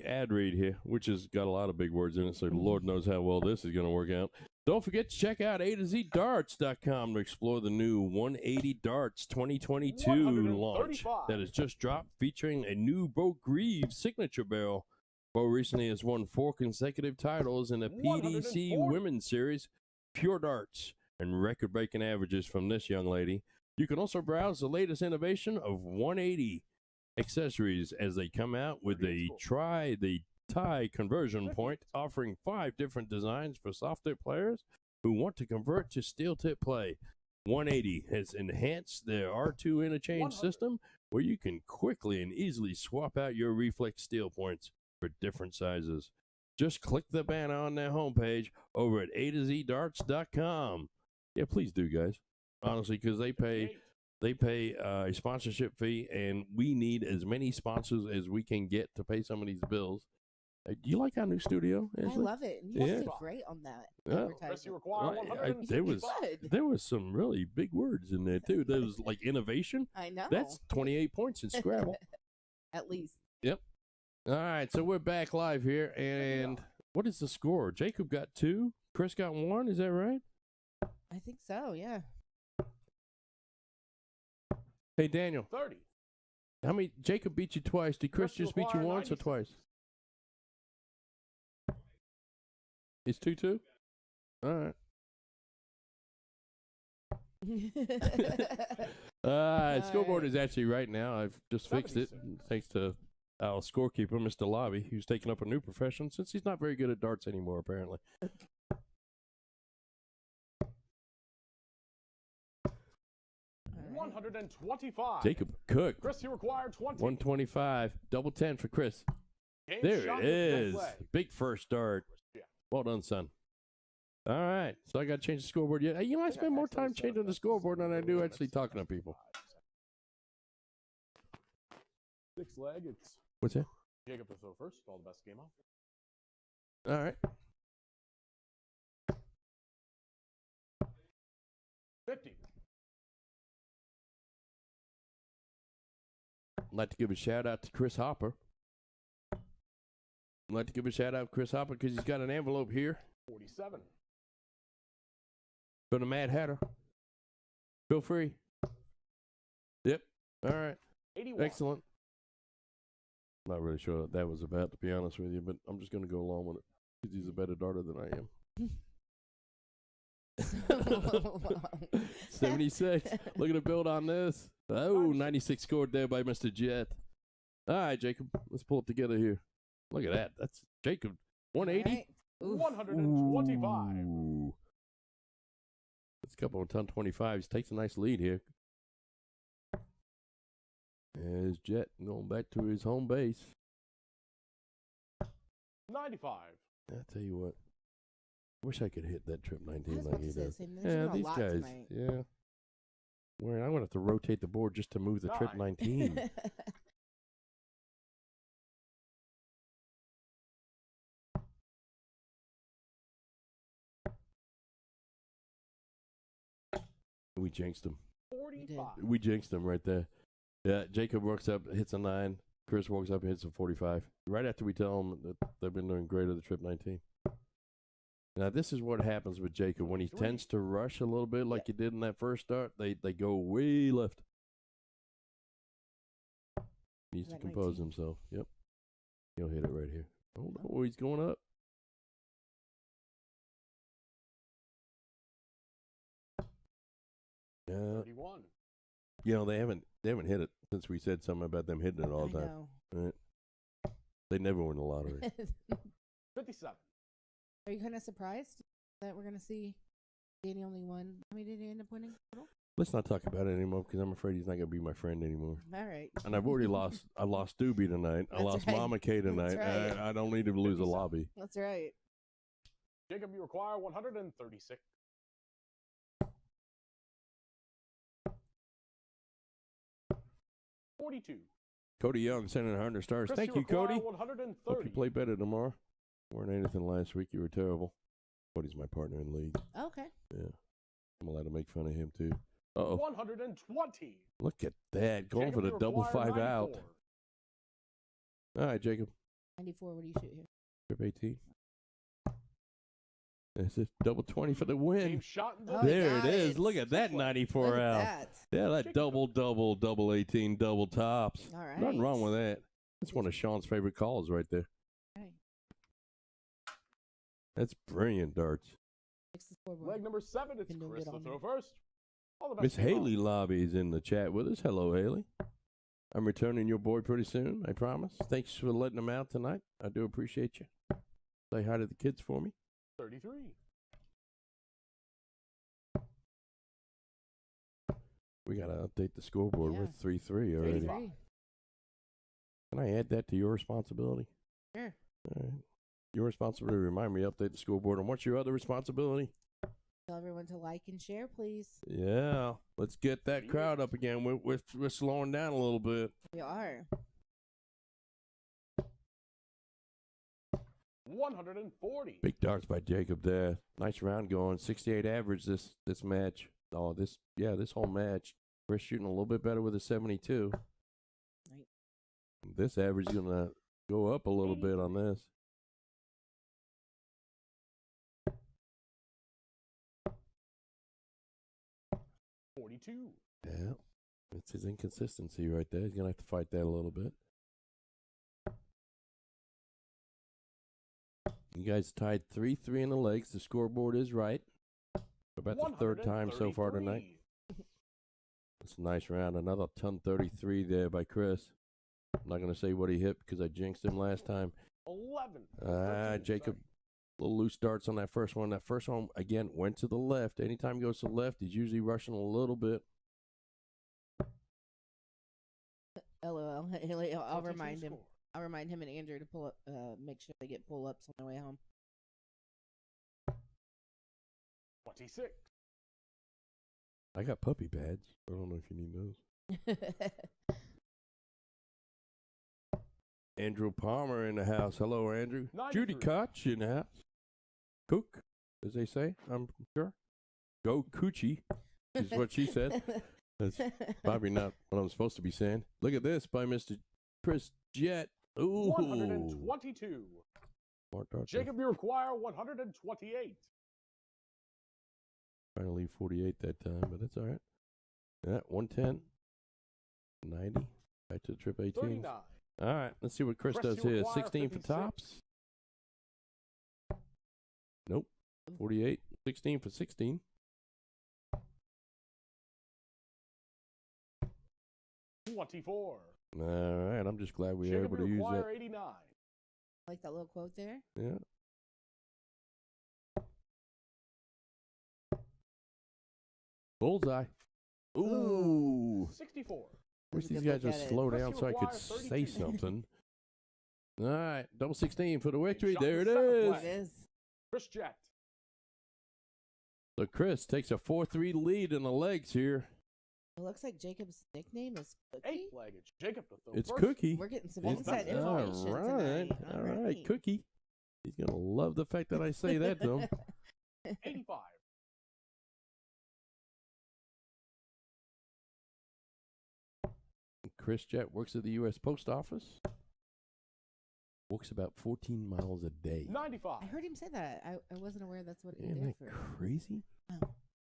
ad read here, which has got a lot of big words in it, so Lord knows how well this is going to work out. Don't forget to check out A2ZDarts.com to explore the new 180 Darts 2022 launch 135. that has just dropped, featuring a new Bo Greaves signature barrel. Bo recently has won 4 consecutive titles in the PDC 140. Women's Series, Pure Darts, and record-breaking averages from this young lady. You can also browse the latest innovation of 180 accessories as they come out with a try the tie conversion point, offering 5 different designs for soft tip players who want to convert to steel tip play. 180 has enhanced their R2 interchange system where you can quickly and easily swap out your reflex steel points for different sizes. Just click the banner on their homepage over at A2ZDarts.com. Yeah, please do, guys. Honestly, because they pay a sponsorship fee, and we need as many sponsors as we can get to pay some of these bills. Do you like our new studio, I Ashley? love it. You Yeah. did great on that Yeah. Press you advertisement. require Right, 165. there was some really big words in there too. There was like innovation. I know. That's 28 points in Scrabble. At least. Yep. All right, so we're back live here, and what is the score? Jacob got 2, Chris got 1. Is that right? I think so. Yeah. Hey, Daniel. 30. How many? Jacob beat you twice. Did Chris just beat you once or twice? It's 2-2. All right. Scoreboard is actually right now. I've just fixed it thanks to our scorekeeper, Mr. Lauby, who's taken up a new profession since he's not very good at darts anymore, apparently. Right. 125. Jacob cooked. Chris, you require 20. 125. Double 10 for Chris. Game There shot it with is. next leg. Big first dart. Yeah. Well done, son. All right. So I got to change the scoreboard. Yeah, you know, I spend more time changing the scoreboard than I do actually talking to people. 6 leg. It's What's that? Jacob to throw first. All the best game off. All right. 50. I'd like to give a shout out to Chris Hopper. I'd like to give a shout out to Chris Hopper because he's got an envelope here 47. from the Mad Hatter. Feel free. Yep. All right. 81. Excellent. Not really sure what that was about, to be honest with you, but I'm just going to go along with it because he's a better darter than I am. 76. Look at the build on this. Oh, 96 scored there by Mr. Jet. All right, Jacob. Let's pull it together here. Look at that. That's Jacob. 180. Right. 125. Ooh. Let's couple of 1025s. Takes a nice lead here. There's Jet going back to his home base. 95. I tell you what. I wish I could hit that trip 19 I was like about he to say the does. same. There's Yeah, been a these lot guys. tonight. Yeah. Well, I'm going to have to rotate the board just to move the trip 19. We jinxed him. 45. We jinxed him right there. Yeah, Jacob walks up, hits a 9. Chris walks up and hits a 45. Right after we tell them that they've been doing great at the trip 19. Now, this is what happens with Jacob. When he tends to rush a little bit like he did in that first start, they go way left. He needs to compose himself. Yep. He'll hit it right here. Oh, he's going up. Yeah. 31. You know, they haven't hit it since we said something about them hitting it all the I time. know. Right? They never win the lottery. 57. Are you kind of surprised that we're going to see Danny only won? How many did he end up winning total? Let's not talk about it anymore because I'm afraid he's not going to be my friend anymore. All right. And I've already lost. I lost Doobie tonight. I That's lost right. Mama K tonight. That's right. I don't need to lose a lobby. That's right. Jacob, you require 136. 42. Cody Young sending 100 stars. Chris, Thank you, require Cody. 130. Hope you play better tomorrow. Weren't anything last week. You were terrible. Cody's my partner in league. Okay. Yeah. I'm allowed to make fun of him, too. Uh-oh. 120. Look at that. Going Jacob, for the you double require 5 out. 94. All right, Jacob. 94. What do you shoot here? Trip 18. That's it. Double 20 for the Game win. shot in the Oh, There it got is. it. Look at that 94 Look at out. that. Yeah, that double 18, double tops. All right. Nothing wrong with that. That's one of Sean's favorite calls right there. Right. That's brilliant darts. Fix the scoreboard. Leg number 7. It's Been doing Chris good to on throw that. first. All the best. Miss game off. Haley Lobby is in the chat with us. Hello, Haley. I'm returning your boy pretty soon, I promise. Thanks for letting him out tonight. I do appreciate you. Say hi to the kids for me. 33. We got to update the scoreboard. Yeah. We're 3-3 already. 33. Can I add that to your responsibility? Sure. All right. Your responsibility to remind me to update the scoreboard. And what's your other responsibility? Tell everyone to like and share, please. Yeah. Let's get that crowd up again. We're slowing down a little bit. We are. 140. Big darts by Jacob there. Nice round going. 68 average this match. Oh, this whole match. We're shooting a little bit better with a 72. Right. This average is going to go up a little bit on this. 42. Yeah, it's his inconsistency right there. He's going to have to fight that a little bit. You guys tied 3-3 in the legs. The scoreboard is right. About the third time so far tonight. It's a nice round. Another 10-33 there by Chris. I'm not going to say what he hit because I jinxed him last time. 11. Jacob, little loose darts on that first one. That first one, again, went to the left. Anytime he goes to the left, he's usually rushing a little bit. LOL. I'll remind him. I'll remind him and Andrew to pull up, make sure they get pull-ups on their way home. 26. I got puppy pads. I don't know if you need those. Andrew Palmer in the house. Hello, Andrew. 93. Judy Koch in the house. Cook, as they say, I'm sure. Go Coochie is what she said. That's probably not what I'm supposed to be saying. Look at this by Mr. Chris Jett. Ooh. 122. Jacob, you require 128. Trying to leave 48 that time, but that's all right. Yeah, 110. 90. Back to the trip 18. 39. All right, let's see what Chris does here. 16 for tops. Nope. 48. 16 for 16. 24. All right, I'm just glad we were Jacob, able to you use require that. 89. Like that little quote there? Yeah. Bullseye. Ooh. 64. Wish That's a these good guys look would at it. slow Chris, down you so I could require say 32. something. All right, double 16 for the victory. shot There it the seventh is. flag. It is. Chris Jett. So Chris takes a 4-3 lead in the legs here. It looks like Jacob's nickname is Cookie. 8 flaggage. Jacob to throw It's first. Cookie. We're getting some It's- inside all information right, tonight. all right, Cookie. He's gonna love the fact that I say that to him. 85. Chris Jett works at the U.S. Post Office. Walks about 14 miles a day. 95. I heard him say that. I wasn't aware that's what he Isn't did that for. crazy?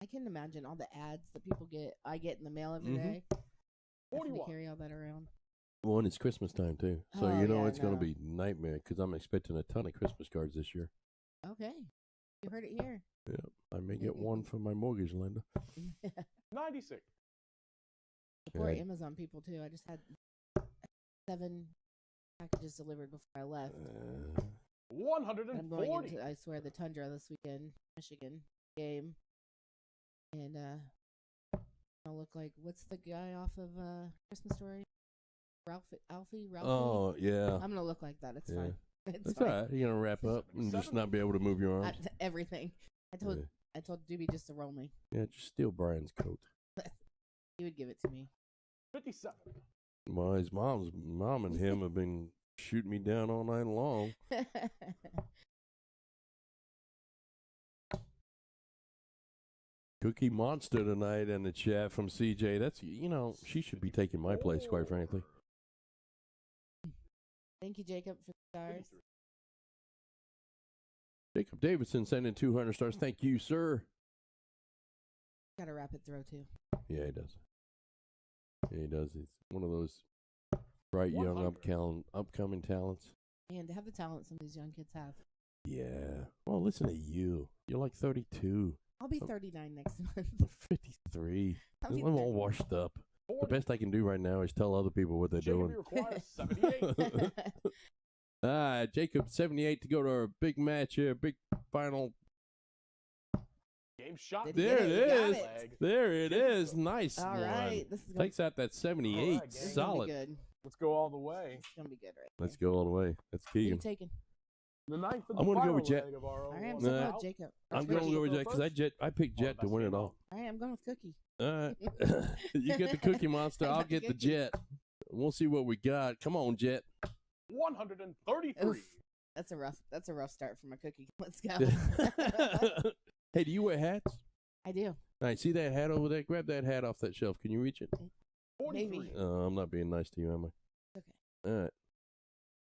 I can imagine all the ads that people get. I get in the mail every Mhm. day. Having to 41. carry all that around. Well, and it's Christmas time too, so Oh, you know yeah, it's gonna no. be nightmare because I'm expecting a ton of Christmas cards this year. Okay, you heard it here. Yeah, I may get one from my mortgage lender. 96. Support Okay. Amazon people too. I just had 7 packages delivered before I left. I'm going 140. into, I swear, the Tundra this weekend, Michigan game, and I'll look like, what's the guy off of Christmas Story? Ralphie. Oh yeah, I'm gonna look like that. It's Yeah. fine. It's that's fine. all right. You're gonna wrap up and just not be able to move your arms. Everything. I told Yeah. Doobie just to roll me. Yeah, just steal Brian's coat. He would give it to me. 57. Well, his mom and him have been shooting me down all night long. Cookie Monster tonight in the chat from CJ. That's, she should be taking my place, quite frankly. Thank you, Jacob, for the stars. Jacob Davidson sending 200 stars. Thank you, sir. Got a rapid throw too. Yeah, he does. Yeah, he does. He's one of those bright, young, 100. upcoming talents. And to have the talent some of these young kids have. Yeah. Well, listen to you. You're like 32. I'll be 39 next month. I'm 53. I'll be I'm all 30. washed up. The 40. best I can do right now is tell other people what they're Jacob, doing. you require 78. Jacob, 78 to go to our big match here. Big final. Game shot. Did he There get it it? You got is. it. There it is. Nice All one. right. This is going Takes out that 78. All right, gang. to be Solid. good. Let's go all the way. It's going to be good, right? Let's go all the way. That's Who you Keegan. taking? The ninth of the I'm gonna go final with Jet. leg of our All right, I'm overall so Nah. glad bout. Jacob. I'm Cookie, going to go with go Jet because first? I picked Jet to best win it game all. on. All right, I'm going with Cookie. All right. You get the Cookie Monster. I I'll got the get the Cookie. Jet. We'll see what we got. Come on, Jet. 133. Oof. That's a rough start for my Cookie. Let's go. Hey, do you wear hats? I do. All right, see that hat over there? Grab that hat off that shelf. Can you reach it? 43. Maybe. I'm not being nice to you, am I? Okay. All right.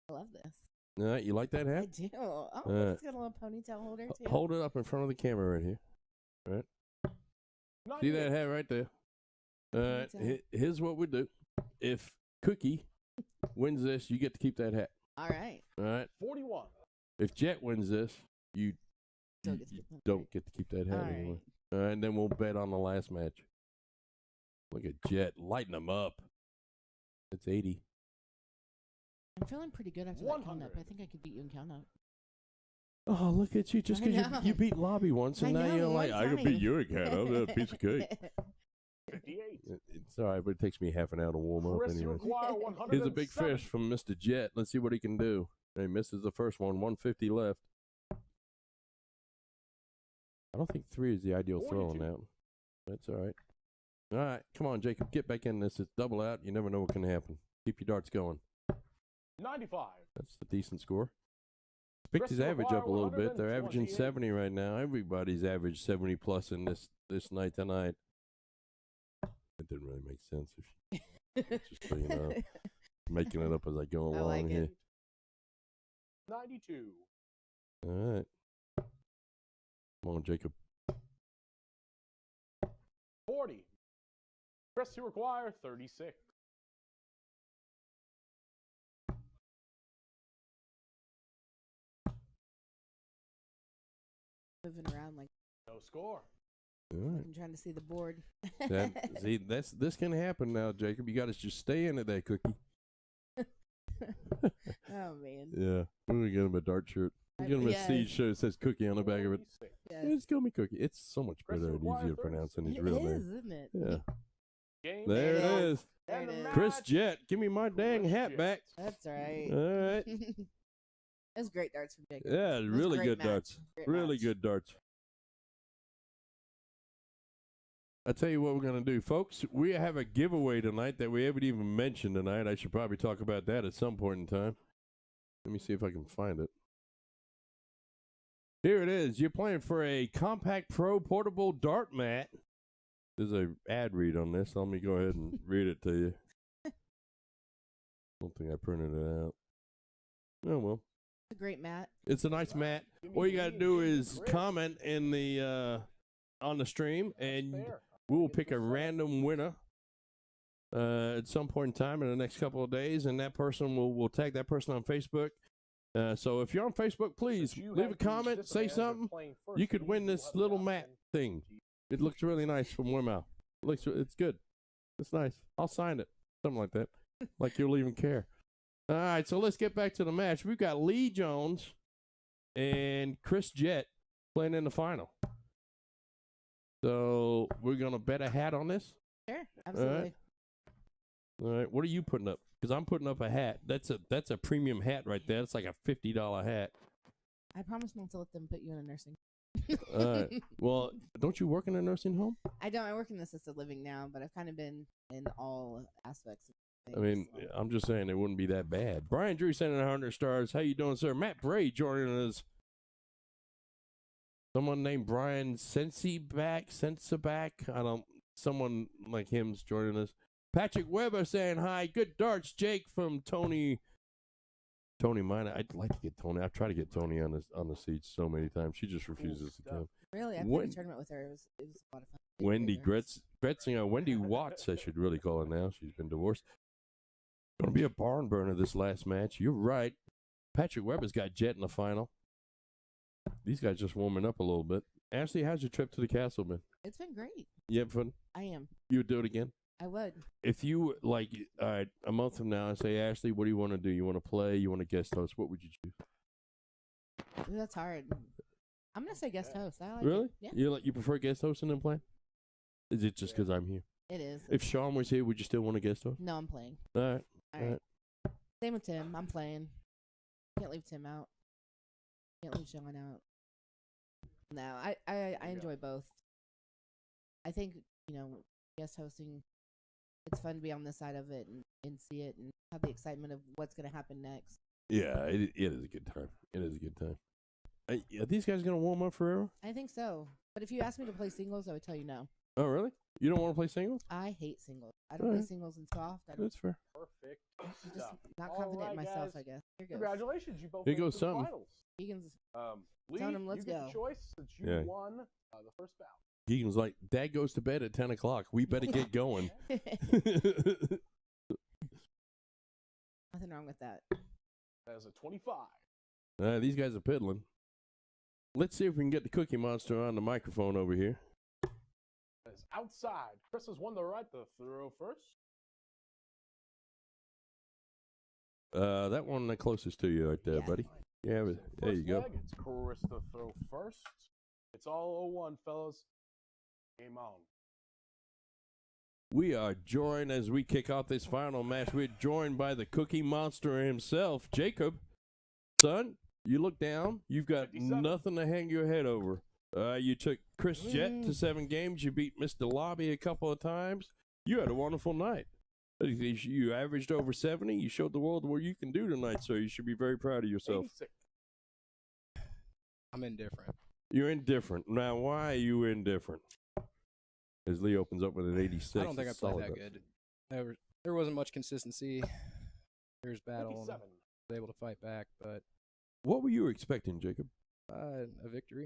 I love this. All right, you like that I hat? do. Oh, right. it's got a little ponytail holder too. Hold it up in front of the camera right here. All right. See that hat right there? All right. Here's what we do. If Cookie wins this, you get to keep that hat. All right. All right. 41. If Jet wins this, you don't get to keep that hat All anymore. right. All right, and then we'll bet on the last match. Look at Jet lighting them up. It's 80. I'm feeling pretty good after that count up. I think I could beat you in count up. Oh, look at you! Just because you beat Lauby once, and now you're like, I can beat you in count up. That's a piece of cake. 58. It's all right, but it takes me half an hour to warm up Chris, you anyway. require Here's a big 107. fish from Mr. Jet. Let's see what he can do. He misses the first one. 150 left. I don't think 3 is the ideal throw on that. That's all right. All right, come on, Jacob. Get back in this. It's double out. You never know what can happen. Keep your darts going. 95. That's a decent score. Picked his average up a little bit. They're averaging 70 right now. Everybody's averaged 70 plus in this night tonight. It didn't really make sense. Just so you know, making it up as I go along like here. it. 92. All right. Come on, Jacob. 40. Chris, you require 36. Moving around like No score. All right. I'm trying to see the board. See, this can happen now, Jacob. You got to just stay in it, that Cookie. Oh man. Yeah. We're gonna get him a dart shirt. We're gonna get him a siege shirt that says Cookie on the back of it. 46. Yes. It's gonna be Cookie. It's so much Chris better and requires easier to pronounce than his It real is, name. isn't it? Yeah. Game There it is. There And it the is. match. Chris Jet, give me my dang Chris hat Jet. back. That's right. All right. That's great darts from Jacob. Yeah, That's really great good match. darts. Great Really match. good darts. I tell you what we're going to do, folks. We have a giveaway tonight that we haven't even mentioned tonight. I should probably talk about that at some point in time. Let me see if I can find it. Here it is. You're playing for a Compact Pro portable dart mat. There's a ad read on this. Let me go ahead and read it to you. Don't think I printed it out. Oh, well. It's a great mat. It's a nice mat. All you got to do is comment in the on the stream, and we will pick a random winner at some point in time in the next couple of days, and that person will tag that person on Facebook. So if you're on Facebook, please leave a comment, say something. You could win this little mat thing. It looks really nice from Weymouth. It's good. It's nice. I'll sign it. Something like that. Like you'll even care. All right, so let's get back to the match. We've got Lee Jones and Chris Jet playing in the final. So we're going to bet a hat on this? Sure, absolutely. All right. What are you putting up? Because I'm putting up a hat. That's a premium hat right there. It's like a $50 hat. I promise not to let them put you in a nursing. All right. Well, don't you work in a nursing home? I don't. I work in assisted living now, but I've kind of been in all aspects of things. I mean, so. I'm just saying it wouldn't be that bad. Brian Drew sending 100 stars. How you doing, sir? Matt Bray joining us. Someone named Brian Sensaback. Someone like him's joining us. Patrick Weber saying hi. Good darts, Jake from Tony Minor. I'd like to get Tony. I've tried to get Tony on the seat so many times. She just refuses to come. Really, I played a tournament with her. It was a lot of fun. Wendy Wendy Watts, I should really call her now. She's been divorced. Going to be a barn burner this last match. You're right. Patrick Weber's got Jet in the final. These guys just warming up a little bit. Ashley, how's your trip to the castle been? It's been great. You have fun? I am. You would do it again? I would. If you, like, a month from now, I say, Ashley, what do you want to do? You want to play? You want to guest host? What would you choose? Ooh, that's hard. I'm going to say guest host. I like Really? it. Yeah. You prefer guest hosting than playing? Is it just because I'm here? It is. If Sean was here, would you still want to guest host? No, I'm playing. All right. All right. Same with Tim. I'm playing. Can't leave Tim out. Can't leave Sean out. No, I enjoy both. I think, guest hosting, it's fun to be on this side of it and see it and have the excitement of what's going to happen next. Yeah, it is a good time. It is a good time. Are these guys going to warm up forever? I think so. But if you asked me to play singles, I would tell you no. Oh, really? You don't want to play singles? I hate singles. I don't play singles in soft. I don't. That's fair. Perfect. I'm just stuff. not All confident right, in myself, guys. I guess. Here goes. Congratulations, you both Here made it goes to the something. finals. Egan's Lee, telling him, "Let's you get go." the choice since you Yeah. won the first bout. Keegan's like, Dad goes to bed at 10 o'clock. We better get going. Nothing wrong with that. That is a 25. These guys are piddling. Let's see if we can get the Cookie Monster on the microphone over here. That is outside. Chris has won the right to throw first. That one the closest to you right there, Yeah. buddy. Yeah, but there you First go. leg, it's Chris to throw first. It's all 0-1, fellas. Game on. We are joined as we kick off this final match. We're joined by the Cookie Monster himself, Jacob. Son, you look down. You've got 57. nothing to hang your head over. You took Chris Jett to 7 games. You beat Mr. Lauby a couple of times. You had a wonderful night. You averaged over 70. You showed the world what you can do tonight, so you should be very proud of yourself. 86. I'm indifferent. You're indifferent. Now, why are you indifferent? As Lee opens up with an 86. I don't think I it's played solid. that good. There wasn't much consistency. There's battle. And 57. was able to fight back, but What were you expecting, Jacob? a victory.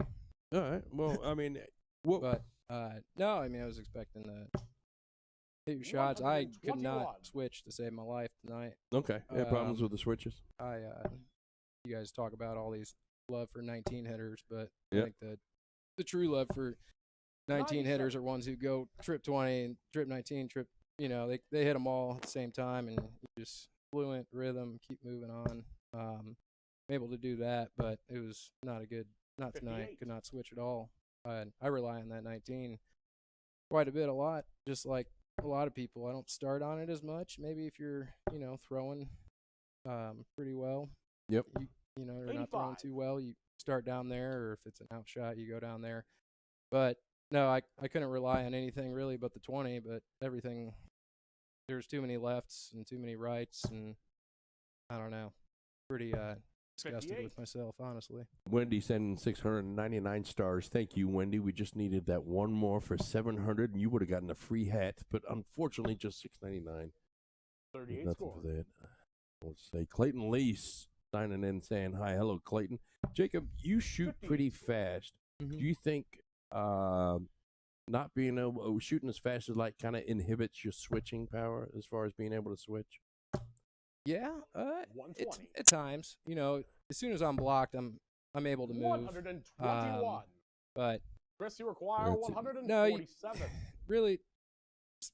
All right. Well, I mean, what? But no, I mean I was expecting to hit your shots. I could 121. not switch to save my life tonight. Okay. Yeah, problems Um, with the switches. You guys talk about all these love for 19 hitters, but Yep. I think that the true love for 19 hitters are ones who go trip 20 and trip 19, trip. You know, they hit them all at the same time, and you just fluent rhythm, keep moving on. I'm able to do that, but it was not not tonight. 58. Could not switch at all. I rely on that 19 quite a lot, just like a lot of people. I don't start on it as much. Maybe if you're, throwing pretty well. Yep. You're not throwing 85. too well, you start down there, or if it's an out shot, you go down there. But no, I couldn't rely on anything really but the 20, but everything, there's too many lefts and too many rights, and I don't know. Pretty disgusted 58. with myself, honestly. Wendy sending 699 stars. Thank you, Wendy. We just needed that one more for 700, and you would have gotten a free hat, but unfortunately, just 699. 38 Nothing score. for that. Let's say Clayton Lease signing in saying hi. Hello, Clayton. Jacob, you shoot 50. pretty fast. Mhm. Do you think not being able shooting as fast as like kind of inhibits your switching power as far as being able to switch? Yeah, it's 120. at times. As soon as I'm blocked, I'm able to move. 121. But Chris, you require That's it. 147. really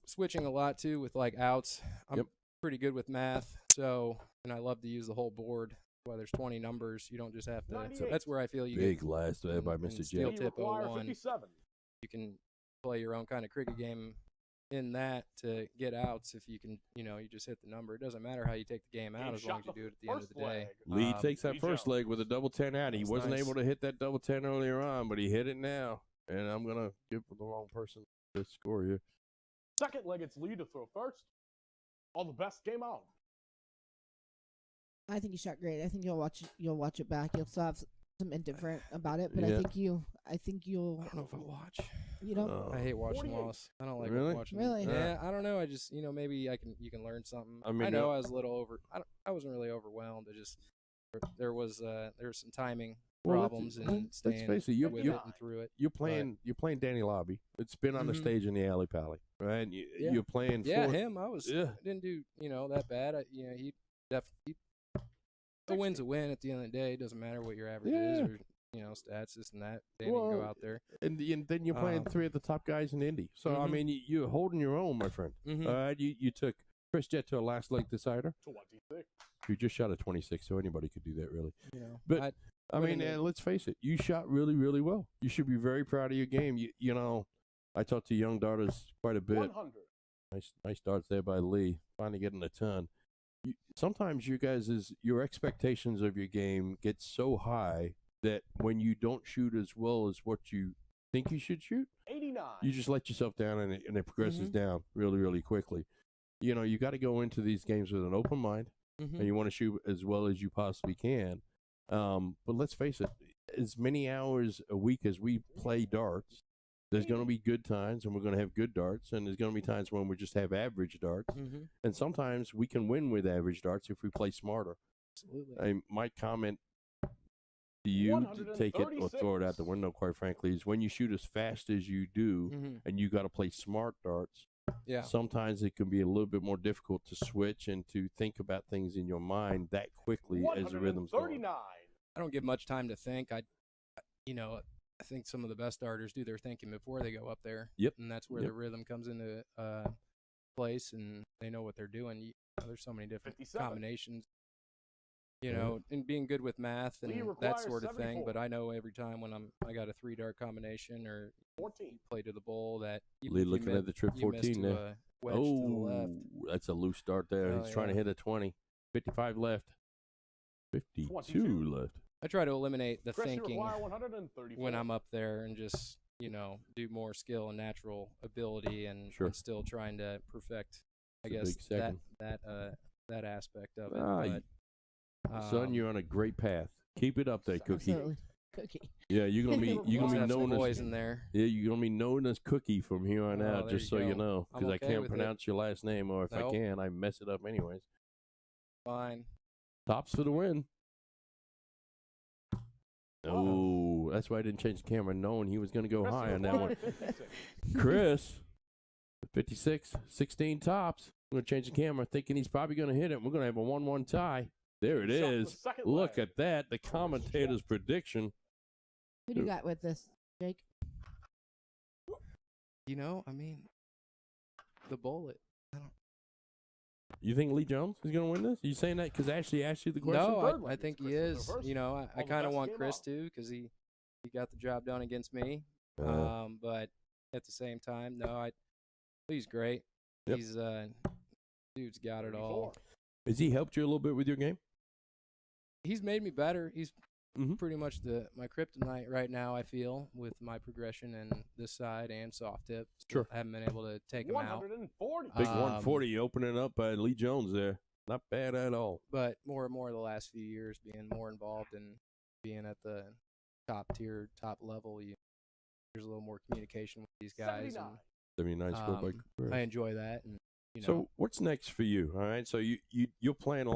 switching a lot too with like outs. I'm Yep. pretty good with math, and I love to use the whole board. Why there's 20 numbers, you don't just have to. 98. That's where I feel you Big get, last there by and Mr. steel J. You tip require 01. 57. You can play your own kind of cricket game in that to get outs if you can. You just hit the number. It doesn't matter how you take the game out He as long shot as you the do it at the end of first the day. leg. Lee takes that Lee first Jones. leg with a double 10 out. He That's wasn't nice. able to hit that double 10 earlier on, but he hit it now. And I'm going to give the wrong person the score here. Second leg, it's Lee to throw first. All the best. Game on. I think you shot great. I think you'll watch it back. You'll still have some indifferent about it, but Yeah. I think you'll. I don't know if I watch. You don't. Oh. I hate watching 48. loss. I don't like Really? watching. Really? Yeah, I don't know. I just maybe you can learn something. I mean, know I was a little over. I wasn't really overwhelmed. I just there was some timing Well, problems and let's staying face it, you- with you- it and through it. You're playing Danny Lauby. It's been on the Mhm. stage in the Alley Pally, right? And Yeah. you're playing Yeah, fourth. him. I didn't do that bad. He definitely. A win's a win at the end of the day. It doesn't matter what your average is or stats, this and that. They didn't go out there. And then you're playing three of the top guys in Indy. So, I Mhm. mean, you're holding your own, my friend. Mhm. You took Chris Jett to a last leg decider. 26. You just shot a 26, so anybody could do that, really. But, I But mean, in the- let's face it. You shot really, really well. You should be very proud of your game. I talk to young daughters quite a bit. 100. Nice darts there by Lee. Finally getting a ton. Sometimes your expectations of your game get so high that when you don't shoot as well as what you think you should shoot, 89. you just let yourself down and it progresses Mhm. down really, really quickly. You got to go into these games with an open mind, Mhm. and you want to shoot as well as you possibly can. But let's face it, as many hours a week as we play darts, There's going to be good times, and we're going to have good darts, and there's going to be times when we just have average darts. Mm-hmm. And sometimes we can win with average darts if we play smarter. Absolutely. My comment to you to take it or throw it out the window, quite frankly, is when you shoot as fast as you do, and you got to play smart darts. Yeah. Sometimes it can be a little bit more difficult to switch and to think about things in your mind that quickly as the rhythm's going. I don't give much time to think. I think some of the best darters do their thinking before they go up there. Yep. And that's where the rhythm comes into place, and they know what they're doing. There's so many different combinations. And being good with math and that sort of thing. But I know every time when I got a 3-dart combination or 14 play to the bowl that Lee looking at the trip 14 there. Wedge to the left. That's a loose dart there. He's trying to hit a 20. 55 left. 52 left. I try to eliminate the Chris, thinking when I'm up there and just, do more skill and natural ability and I'm still trying to perfect, I guess, that aspect of it. Son, you're on a great path. Keep it up there, Cookie. Absolutely. Cookie. Yeah, you're gonna be known as in there. Yeah, you're gonna be known as Cookie from here on out. Just so you know, because I can't pronounce your last name, or if I can, I mess it up anyways. Fine. Tops for the win. Oh, that's why I didn't change the camera, knowing he was going to go high on that one. Chris, 56, 16 tops. I'm going to change the camera, thinking he's probably going to hit it. We're going to have a 1-1 tie. There it is. Look at that. The commentator's prediction. Who do you got with this, Jake? The bullet. You think Lee Jones is going to win this? Are you saying that because Ashley asked you the question? No, I think he is. I kind of want Chris to because he got the job done against me. But at the same time, he's great. Yep. He's dude's got it all. Has he helped you a little bit with your game? He's made me better. He's pretty much my kryptonite right now, I feel, with my progression and this side and soft tip. Sure. I haven't been able to take him out. Big 140 opening up by Lee Jones there. Not bad at all. But more and more the last few years, being more involved and being at the top tier, top level, there's a little more communication with these guys. 79 score by Chris. I enjoy that. And so what's next for you? All right. So you're playing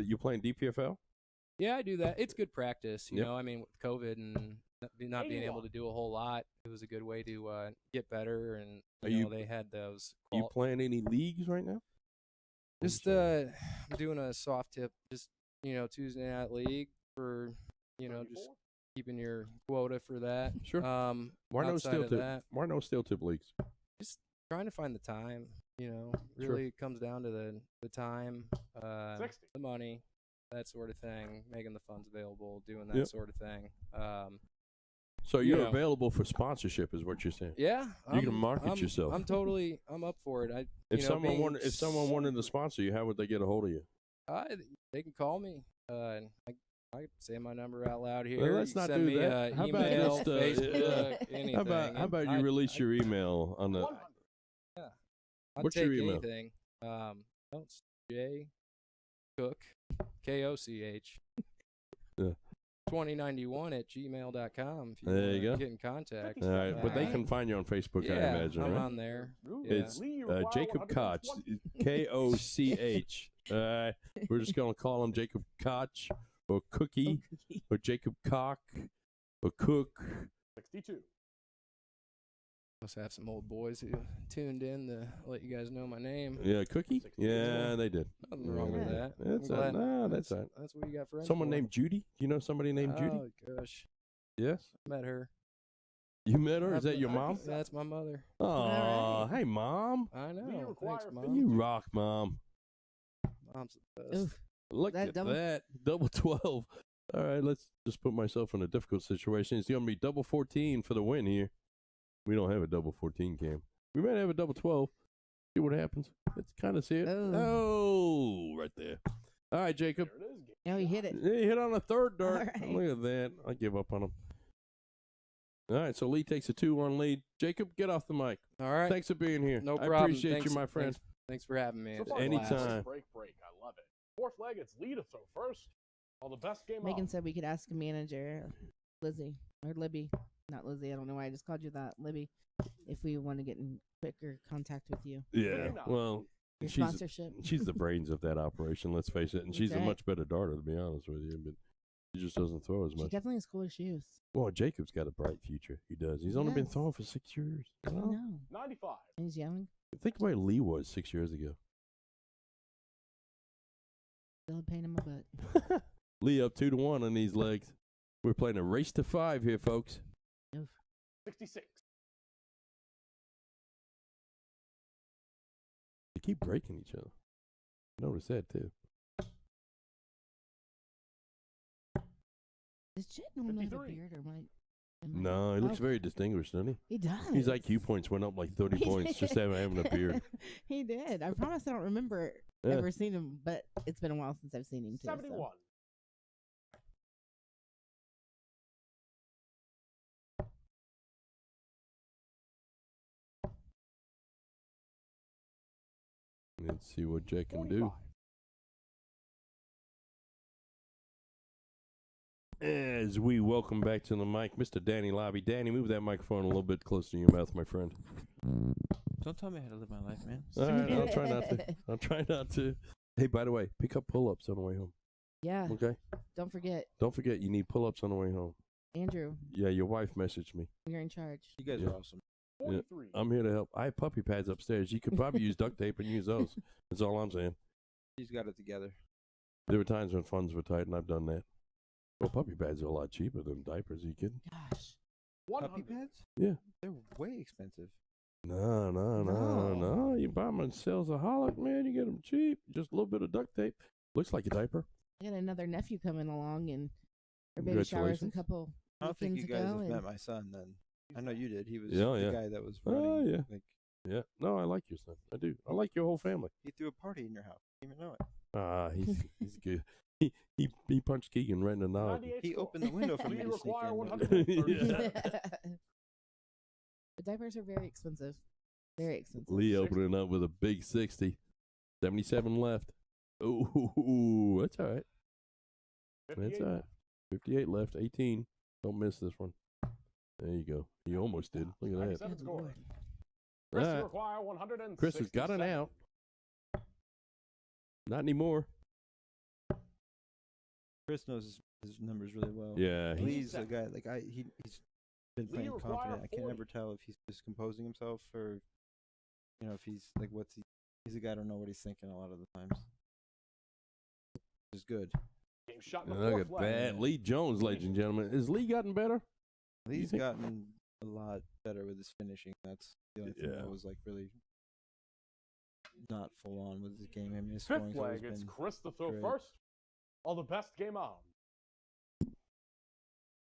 you're playing DPFL? Yeah, I do that. It's good practice. With COVID and not being able to do a whole lot, it was a good way to get better. And they had those. Are you playing any leagues right now? Just I'm doing a soft tip, just Tuesday night league for just keeping your quota for that. Sure. Why no steel tip? Why no steel tip leagues? Just trying to find the time. Really it comes down to the time, the money. That sort of thing, making the funds available, doing that sort of thing. So you're available for sponsorship, is what you're saying? Yeah, you can market yourself. I'm up for it. If someone wanted to sponsor you, how would they get a hold of you? They can call me. I say my number out loud here. Well, let's not send do me that. How email, about Facebook, anything. How about you release your email on the? Yeah, I'll what's take your email? Anything. It's J Cook. KOCH 2091 at gmail.com. If you there you go. Get in contact. All right, but they can find you on Facebook, I imagine. I'm right? on there. It's Jacob Koch, Koch. We're just gonna call him Jacob Koch or Cookie or Jacob Cock or Cook. 62. Must have some old boys who tuned in to let you guys know my name. Yeah, Cookie? Yeah, they did. Nothing wrong with that. That's right. That's what you got friends Someone for. named Judy? Do you know somebody named Judy? Oh, gosh. Yes? Met her. You met her? Is that your mom? That's my mother. Oh, hey, Mom. I know. Thanks, Mom. You rock, Mom. Mom's the best. Oof. Look at that. Double 12. All right, let's just put myself in a difficult situation. It's going to be double 14 for the win here. We don't have a double 14 cam. We might have a double 12. See what happens. Let's kind of see it. Oh, right there. All right, Jacob. Oh, he hit it. He hit on a third dart. Right. Look at that. I give up on him. All right, so Lee takes a 2-1 lead. Jacob, get off the mic. All right. Thanks for being here. No problem. I appreciate you, my friend. Thanks for having me. Anytime. Break. I love it. Fourth leg, it's Lee to throw first. All the best game. Megan said we could ask a manager, Lizzie or Libby. not Lizzie. I don't know why I just called you that, Libby. If we want to get in quicker contact with you, Yeah. Well, your she's sponsorship. she's the brains of that operation. Let's face it, and That's she's a right. much better darter, to be honest with you. But she just doesn't throw as She much. definitely has cooler shoes. Well, Jacob's got a bright future. He does. He's only been throwing for 6 years. I know. 95. And he's young. Think where Lee was 6 years ago. Still a pain in my butt. Lee up 2-1 on these legs. We're playing a race to 5 here, folks. 66. They keep breaking each other. Notice that too. Does Jet normally have a 53. beard or might? No, he looks very distinguished, doesn't he? He does. His IQ points went up like 30 He points just having a beard. He did. I promise I don't remember Yeah. ever seeing him, but it's been a while since I've seen him too. 71. Let's see what Jack can 45. do. As we welcome back to the mic, Mr. Danny Lauby. Danny, move that microphone a little bit closer to your mouth, my friend. Don't tell me how to live my life, man. All right, I'll try not to. I'll try not to. Hey, by the way, pick up pull-ups on the way home. Yeah. Okay? Don't forget, Don't forget, you need pull-ups on the way home. Andrew, Yeah, your wife messaged me. you're in charge. You guys Yeah. are awesome. 43. I'm here to help. I have puppy pads upstairs. You could probably use duct tape and use those. That's all I'm saying. She's got it together. There were times when funds were tight, and I've done that. Well, puppy pads are a lot cheaper than diapers. Are you kidding? Gosh. 100. Puppy pads? Yeah. They're way expensive. No. You buy them on Salesaholic, man. You get them cheap. Just a little bit of duct tape. Looks like a diaper. I got another nephew coming along, and her baby showers a Congratulations. couple I don't think you weekends guys ago. have and met my son then. I know you did. He was Yeah, the yeah. guy that was Oh, running. yeah. Like, Yeah. No, I like your son. I do. I like your whole family. he threw a party in your house. You didn't even know it. He's good. He punched Keegan right in the knob. 98 He score. opened the window for me We to sneak require in. 137. The diapers are very expensive. Very expensive. Lee opening up with a big 60. 77 left. Ooh, that's all right. 58 That's all right. left. 58 left. 18. Don't miss this one. There you go. He almost did. Look at that. 97 Good score. Lord. Chris, All you right. require 167. Chris has got an out. Not anymore. Chris knows his numbers really well. Yeah. Lee's a guy like he's been Lee playing require confident. I can 40. never tell if he's just composing himself or if he's like he's a guy I don't know what he's thinking a lot of the times. Which is good. Game shot in the Look fourth at left. that. Lee Jones, ladies and gentlemen. Has Lee gotten better? Lee's think- gotten a lot better with his finishing. That's the only thing Yeah. that was like really not full on with his game. I mean, his Fifth scoring's always flag. It's been Chris to throw great. first. All the best game on.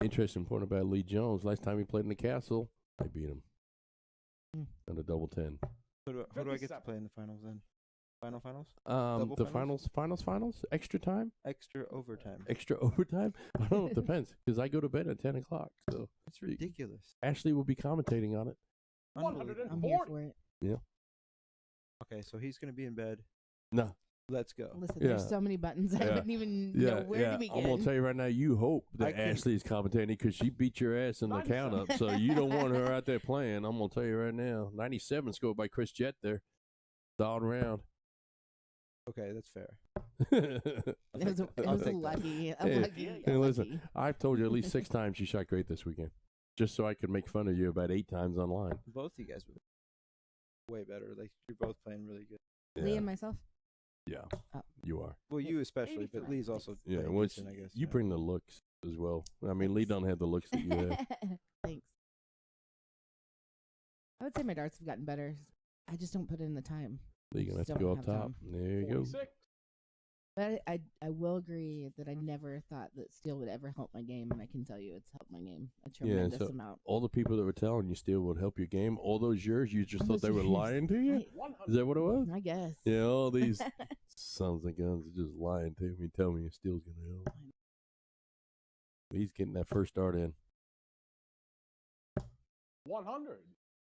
Interesting point about Lee Jones. Last time he played in the Castle, I beat him. On a double 10. Who do I get to 57. play in the finals then? Finals? The Double finals? Extra time? Extra overtime. Extra overtime? I don't know. It depends. Because I go to bed at 10 o'clock. So It's ridiculous. Ashley will be commentating on it. Unbelievable. I'm here 140. for it. Yeah. Okay, so he's gonna be in bed. No. Let's go. Listen, Yeah. there's so many buttons. I Yeah. wouldn't even know where to begin. I'm going to tell you right now, you hope I that can- Ashley is commentating because she beat your ass in the 97. count up. So you don't want her out there playing. I'm going to tell you right now. 97 scored by Chris Jett there. Solid round. Okay, that's fair. It was, I'll it was take that. lucky. Hey, hey, listen, I've told you at least 6 times you shot great this weekend. Just so I could make fun of you about 8 times online. Both you guys were way better. Like you're both playing really good. Lee and myself. Yeah, Oh. you are. Well, you especially, but 83. Lee's also Yeah, playing well, it's, decent, I guess. you bring the looks as well. I mean, Lee don't have the looks that you have. Thanks. I would say my darts have gotten better. I just don't put in the time. Lee gonna have to Don't go up have top. time. There you go. 46. But I will agree that I never thought that steel would ever help my game, and I can tell you it's helped my game a tremendous so amount. all the people that were telling you steel would help your game, all those years, you just All thought those they were years. lying to you? 100. Is that what it was? I guess. Yeah, all these sons of guns are just lying to me, telling me your steel's going to help. He's getting that first start in. 100.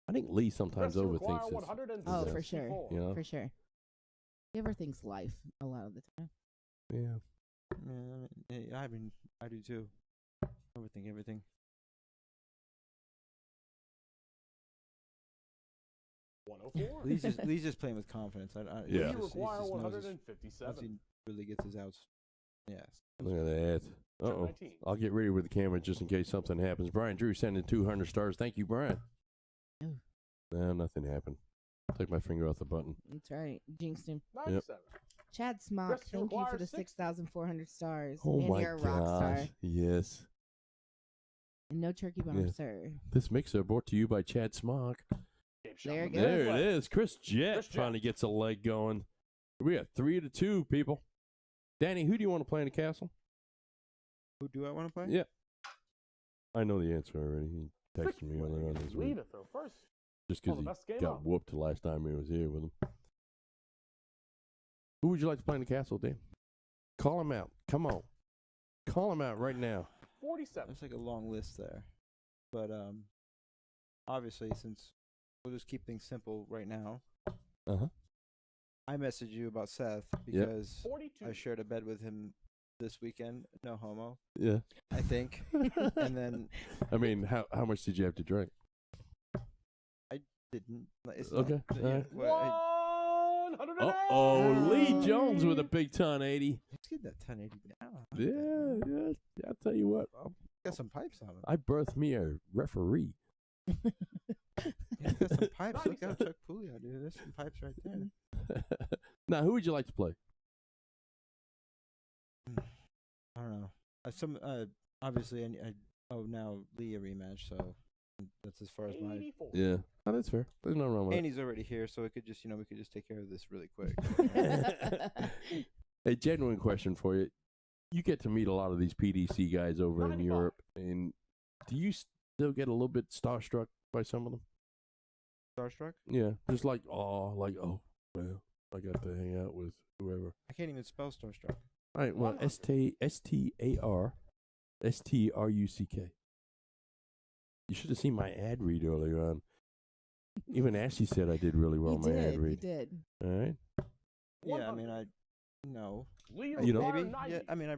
I think Lee sometimes Chris, you require overthinks this. 164. Oh, for sure. You know? For sure. He overthinks life a lot of the time. Yeah. Yeah, I mean, I do too. Overthink everything. 104. Lee's just playing with confidence. Yeah. Lee He require just knows once 157. he really gets his outs. Yes. Look at that. Turn Uh-oh. 19. I'll get ready with the camera just in case something happens. Brian Drew sending 200 stars. Thank you, Brian. Oh. No, nothing happened. Take my finger off the button. That's right. Jinxed him. 97. Chad Smock, Chris, you thank you for require the 60. 6,400 stars. Oh and my you're a rock star. gosh. Yes. And no turkey bomb, Yeah. sir. This mixer brought to you by Chad Smock. There it goes. There it is. Chris Jett Chris Jett. finally gets a leg going. We got 3-2, people. Danny, who do you want to play in the castle? Who do I want to play? Yeah. I know the answer already. He texted me earlier on this Lee week. to throw first. Just Oh, because the best he game got up. whooped the last time he was here with him. Who would you like to play in the castle, Dan? Call him out. Come on. Call him out right now. 47. There's like a long list there, but obviously since we'll just keep things simple right now. Uh-huh. I messaged you about Seth because 42. I shared a bed with him this weekend. No homo, Yeah. I think. And then I mean, how much did you have to drink? didn't. It's Okay, Not, all right. well, 108. Uh-oh, Lee Jones with a big ton 80. let's get that 1080 down. Yeah. I'll tell you what. Got some pipes on it. I birthed me a referee. Yeah, got some pipes. Look how Chuck Pouliot, dude. There's some pipes right there. Now, who would you like to play? I don't know. Obviously, now Lee a rematch, so that's as far as my. 84. Yeah. Oh, that's fair. There's nothing wrong with And he's already here, so it could just, we could just take care of this really quick. it. A genuine question for you. You get to meet a lot of these PDC guys over in 95. Europe, and do you still get a little bit starstruck by some of them? Starstruck? Yeah. Just like, well, I got to hang out with whoever. I can't even spell starstruck. All right, well, 100. STARSTRUCK. You should have seen my ad read earlier on. Even Ashley said I did really well You in my ad did. You read. did. All right. Yeah, I mean, no. Lee You know- require Maybe. 90. Yeah, I mean, I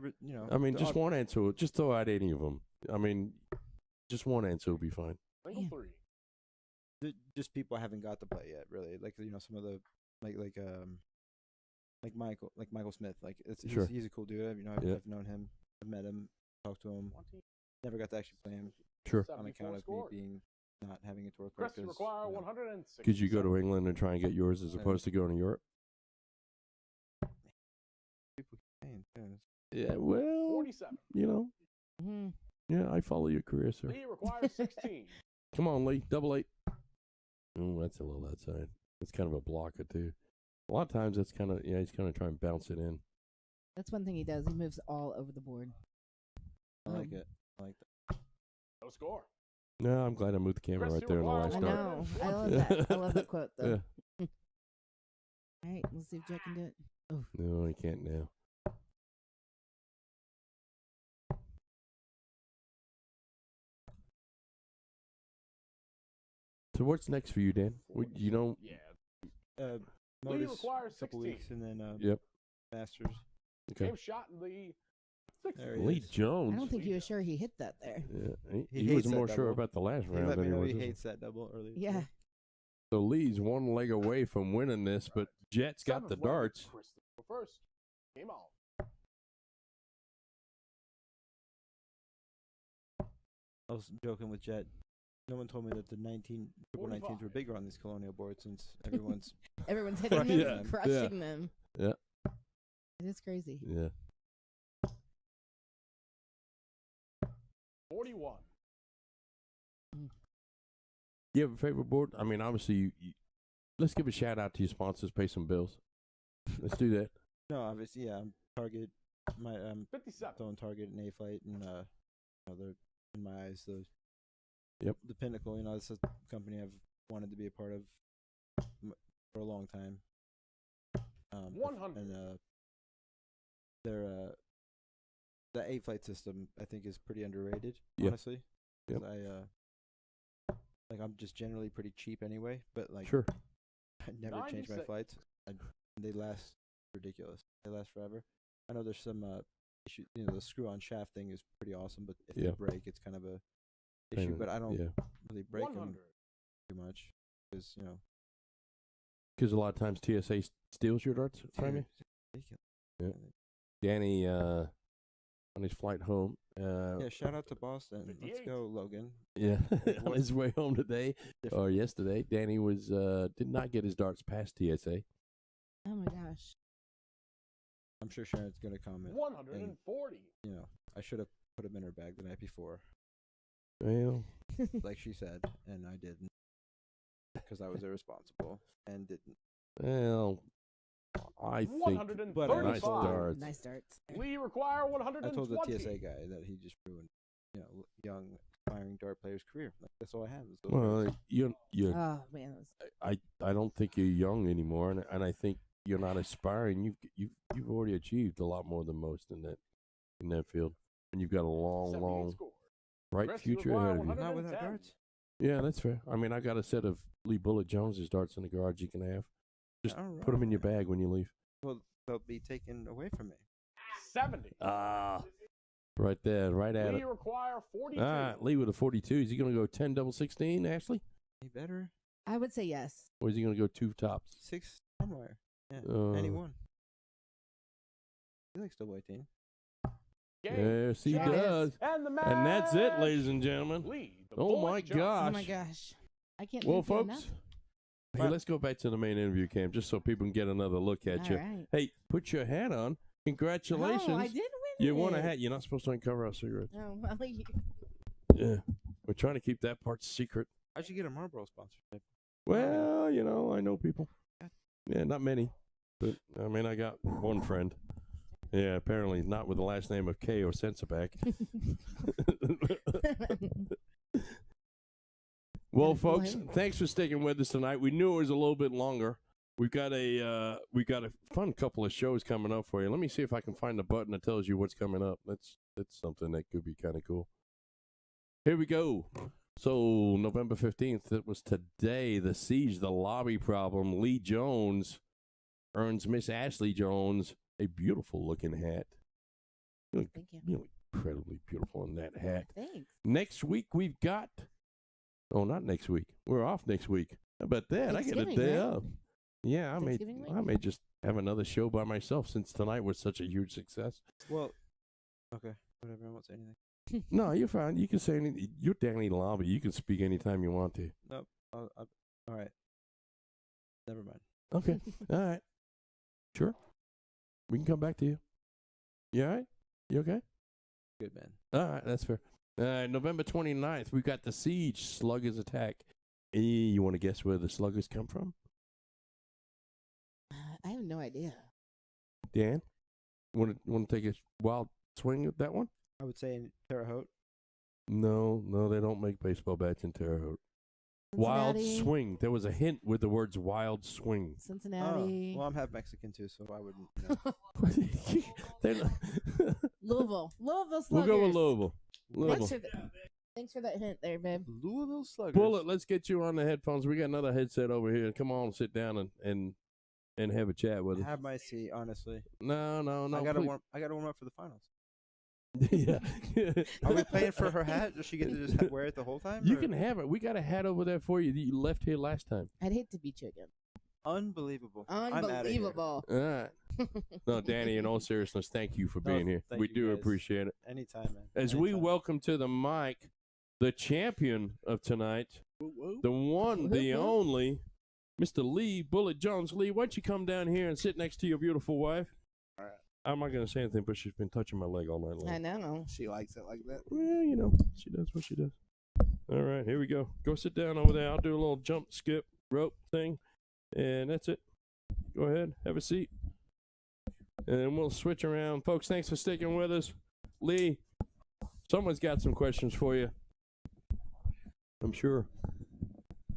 mean, the just odd- one answer. Just throw out any of them. I mean, just one answer will be fine. Single Yeah. 3. Just people I haven't got to play yet, really. Like, some of the, like Michael Smith. Like, Sure. he's a cool dude. I've known him. I've met him, talked to him. 20. Never got to actually play him Sure. on 74 account of me scored. being not having it to work. Chris, you require 106. Could you go to England and try and get yours as opposed to going to Europe? People keep saying, Yeah, well, 47. Mm-hmm. yeah, I follow your career, sir. Lee requires 16. Come on, Lee, 88. Oh, that's a little outside. It's kind of a blocker, too. A lot of times that's kind of, he's kind of trying to bounce it in. That's one thing he does. He moves all over the board. I like it. I like that. No score. No, I'm glad I moved the camera Chris, right you there in the require last I start. know. I love Yeah. that. I love that quote, though. Yeah. All right, let's see if Jack can do it. Oh, No, I can't now. So what's next for you, Dan? You know? Yeah. Lee Lee Modus, requires couple 16. weeks, and then Yep. Masters. Okay. Game shot in the 16. There he Lee is. Jones. I don't think he was sure he hit that there. Yeah, He he was hates that more sure double. about the last He round let than me he know was. he this hates that double earlier. Yeah. So Lee's one leg away from winning this, but Jet's got the Seventh winner, darts. Chris, go first. Game on. I was joking with Jet. No one told me that the triple 19s were bigger on these colonial boards since everyone's. Everyone's hitting Crushing them, them. crushing them. Yeah. It is crazy. Yeah. 41. You have a favorite board? I mean, obviously, you let's give a shout out to your sponsors, pay some bills. Let's do that. No, obviously, yeah. Target. I'm 57. throwing Target and A-Flight, and they're in my eyes Yep. the pinnacle. It's a company I've wanted to be a part of for a long time. 100. And their the A-Flight system I think is pretty underrated. Yeah. Honestly, 'cause Yep. I'm just generally pretty cheap anyway, but Sure. I never change my 96. flights. They last ridiculous. They last forever. I know there's some issue. The screw-on shaft thing is pretty awesome, but if Yeah. they break, it's kind of a issue. But I don't Yeah. really break them 100. too much because because a lot of times TSA steals your darts from you. Yeah. Danny, on his flight home. Yeah, shout out to Boston. Let's go, Logan. Yeah, on his way home today or yesterday, Danny was did not get his darts past TSA. Oh my gosh. I'm sure Sharon's gonna comment. 140. And, I should have put him in her bag the night before, Well, like she said, and I didn't because I was irresponsible and didn't. well, I think 135. nice darts. Nice darts. We require I 120. told the TSA guy that he just ruined, young aspiring dart player's career. Like, that's all I have. Well, you Oh man. I don't think you're young anymore, and I think you're not aspiring. You've already achieved a lot more than most in that field, and you've got a long, bright Rest you future require ahead of you. Not without 110. darts. Yeah, that's fair. I mean, I got a set of Lee Bullet Jones's darts in the garage you can have. Just All put them in right. your bag when you leave. Well, they'll be taken away from me. 70. Right there, right at We it. require 42. All right, Lee with a 42. Is he going to go 10 double 16, Ashley? Any better? I would say yes. Or is he going to go 2 tops? 6 somewhere. Yeah, anyone. He likes double 18. Game, Yes, he Yes. does. And the match. And that's it, ladies and gentlemen. Lead the Oh, Bullet my Jones. gosh. Oh my gosh. I can't Well, thank you folks, enough. hey, let's go back to the main interview cam just so people can get another look at All you. right. Hey, put your hat on. Congratulations. Oh, I did win You won a it. hat. You're not supposed to uncover our cigarettes. Oh, well, Yeah. We're trying to keep that part secret. How'd you get a Marlboro sponsorship? Well, I know people. Yeah, not many. But, I mean, I got one friend. Yeah, apparently not with the last name of K or Sensaback. Well, folks, thanks for sticking with us tonight. We knew it was a little bit longer. We've got a fun couple of shows coming up for you. Let me see if I can find the button that tells you what's coming up. That's something that could be kind of cool. Here we go. So November 15th, it was today. The Siege, the Lauby problem. Lee Jones earns Miss Ashley Jones a beautiful looking hat. Thank you. You look incredibly beautiful in that hat. Thanks. Next week we've got. Oh, not next week. We're off next week. How about that? I get a Thanksgiving, day right? off. Yeah, Thanksgiving week? I may just have another show by myself since tonight was such a huge success. Well, okay. Whatever. I won't say anything. No, you're fine. You can say anything. You're Danny Lauby. You can speak anytime you want to. Nope. All right. Never mind. Okay. All right. Sure. We can come back to you. You all right? You okay? Good, man. All right. That's fair. November 29th, we've got the Siege Sluggers Attack. You want to guess where the Sluggers come from? I have no idea. Dan? Want to take a wild swing at that one? I would say in Terre Haute. No, they don't make baseball bats in Terre Haute. Wild Cincinnati. swing. There was a hint with the words wild swing. Cincinnati. Oh, well, I'm half Mexican too, so I wouldn't. They're not- Louisville. Louisville Sluggers. We'll go with Louisville. Thanks for that hint there, babe. Louisville Sluggers. Bullet, let's get you on the headphones. We got another headset over here. Come on, sit down and have a chat with us. Have my seat, honestly. No. I gotta please. warm up for the finals. Yeah. Are we paying for her hat? Does she get to just wear it the whole time? You or- can have it. We got a hat over there for you that you left here last time. I'd hate to beat you again. Unbelievable. I'm outta here. Unbelievable. All right. No, Danny, in all seriousness, thank you for No, being here. thank We you, do guys. appreciate it. Anytime, man. As we Anytime. welcome to the mic the champion of tonight, the one, the only, Mr. Lee Bullet Jones. Lee, why don't you come down here and sit next to your beautiful wife? All right. I'm not going to say anything, but she's been touching my leg all night long. I know. She likes it like that. Well, she does what she does. All right, here we go. Go sit down over there. I'll do a little jump, skip, rope thing, and that's it. Go ahead, have a seat. And we'll switch around. Folks, thanks for sticking with us. Lee, someone's got some questions for you. I'm sure.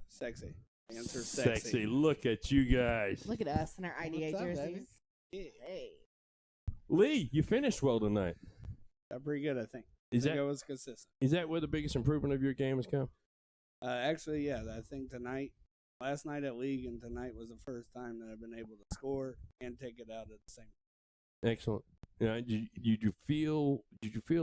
Sexy. Answer sexy. Look at you guys. Look at us in our IDA What's up, jerseys. baby? Yeah. Hey. Lee, you finished well tonight. Got pretty good, I think. Is I think that I was consistent. where the biggest improvement of your game has come? Actually, yeah. I think last night at league and tonight was the first time that I've been able to score and take it out at the same time. Excellent. Yeah, did you feel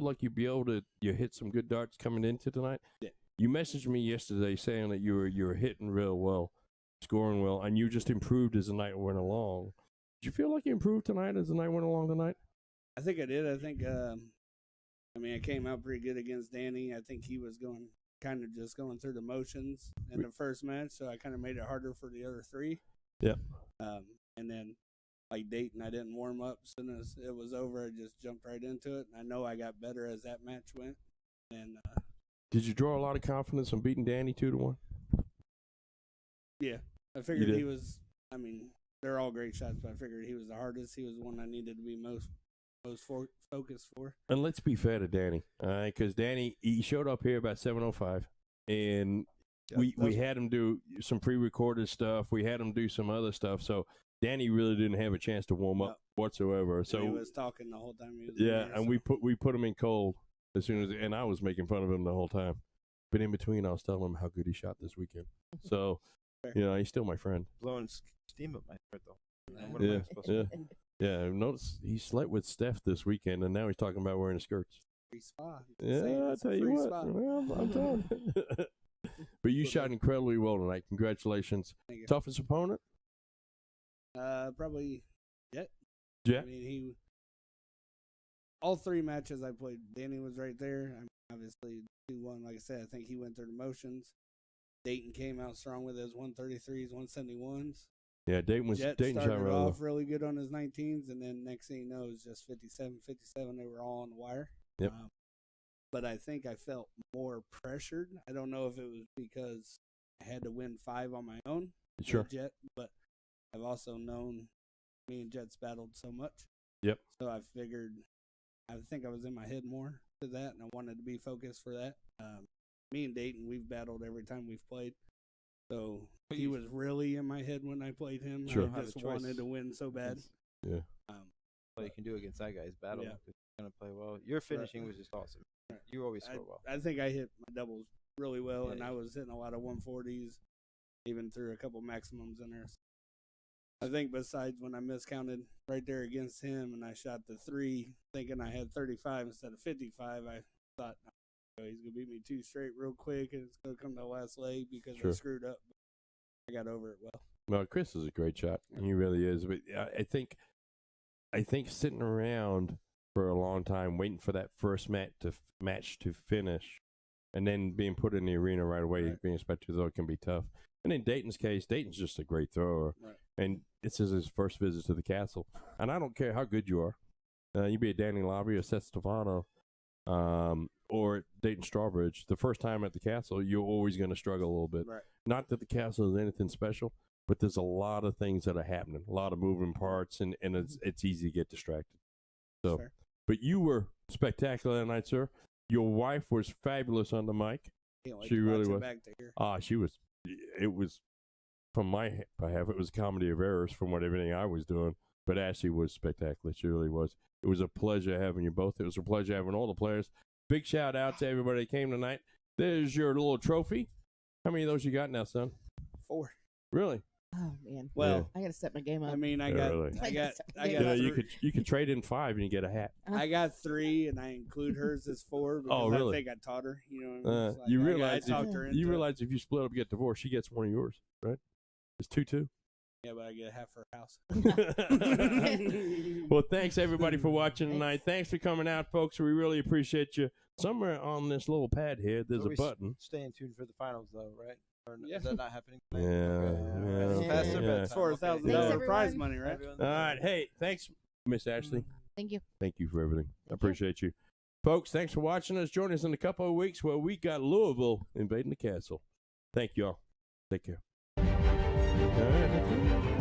like you hit some good darts coming into tonight? Yeah. You messaged me yesterday saying that you were hitting real well. scoring well, and you just improved as the night went along. Did you feel like you improved tonight as the night went along tonight? I think I did. I think, I came out pretty good against Danny. I think he was kind of just going through the motions in the first match, so I kind of made it harder for the other three. Yeah. And then, like Dayton, I didn't warm up. As soon as it was over, I just jumped right into it. I know I got better as that match went. And did you draw a lot of confidence on beating Danny 2-1? Yeah, I figured he was. I mean, they're all great shots, but I figured he was the hardest. He was the one I needed to be most focused for. And let's be fair to Danny, all right? Because Danny, he showed up here about 7:05, and we had him do some pre-recorded stuff. We had him do some other stuff. So Danny really didn't have a chance to warm up whatsoever. So he was talking the whole time. He was yeah, there, and we put him in cold as soon as, and I was making fun of him the whole time. But in between, I was telling him how good he shot this weekend. So, he's still my friend. Blowing steam up my shirt, though. What am I supposed to do? Yeah, notice he slept with Steph this weekend, and now he's talking about wearing skirts. Free spot. Yeah, I tell you what. Well, I'm telling you. But you shot incredibly well tonight. Congratulations. Thank you. Toughest opponent? Probably Jet. Jet? I mean, all three matches I played, Danny was right there. I mean, obviously, 2-1. Like I said, I think he went through the motions. Dayton came out strong with his 133s, 171s. Yeah, Dayton started shot really off well. really good on his 19s, and then next thing you know, it was just 57. They were all on the wire. Yep. But I think I felt more pressured. I don't know if it was because I had to win 5 on my own. Sure. Jet, but I've also known me and Jet's battled so much. Yep. So I think I was in my head more to that, and I wanted to be focused for that. Me and Dayton, we've battled every time we've played. So he was really in my head when I played him. Sure. I just wanted to win so bad. Yeah. All you can do against that guy is battle. Yeah. He's going to play well. Your finishing was just awesome. Right. You always score well. I think I hit my doubles really well, Yeah, and I was hitting a lot of 140s, even threw a couple maximums in there. I think besides when I miscounted right there against him and I shot the 3 thinking I had 35 instead of 55, I thought, he's going to beat me 2 straight real quick, and it's going to come to the last leg because I screwed up. I got over it well. Well, Chris is a great shot. He really is. But I think sitting around for a long time waiting for that first match to finish and then being put in the arena right away, being expected to throw, can be tough. And in Dayton's case, Dayton's just a great thrower. Right. And this is his first visit to the castle. And I don't care how good you are. You be a Danny Lauby or Seth Stefano or Dayton Strawbridge. The first time at the castle, you're always going to struggle a little bit. Right. Not that the castle is anything special, but there's a lot of things that are happening, a lot of moving parts, and it's easy to get distracted. So, but you were spectacular that night, sir. Your wife was fabulous on the mic. She really was. She was. It was, from my behalf, it was a comedy of errors from everything I was doing. But Ashley was spectacular. She really was. It was a pleasure having you both. It was a pleasure having all the players. Big shout out to everybody that came tonight. There's your little trophy. How many of those you got now, son? 4. Really? Oh man. Well, I gotta step my game up. I mean, I Yeah, got, really. I got. You could trade in 5 and you get a hat. I got 3, and I include hers as 4 because Oh, really? I think I taught her. You know, what I mean? It's like, you I realize if you split up and get divorced, she gets one of yours, right? It's 2-2. Yeah, but I get half her house. Well, thanks everybody for watching tonight. Thanks for coming out, folks. We really appreciate you. Somewhere on this little pad here, there's a button. Staying tuned for the finals, though, right? Or Yeah. Is that not happening? Yeah. Faster Yeah. bedtime. It's $4,000 prize money, right? All right. Hey, thanks, Miss Ashley. Thank you. Thank you for everything. I appreciate you. Folks, thanks for watching us. Join us in a couple of weeks where we got Louisville invading the castle. Thank you all. Take care. All right.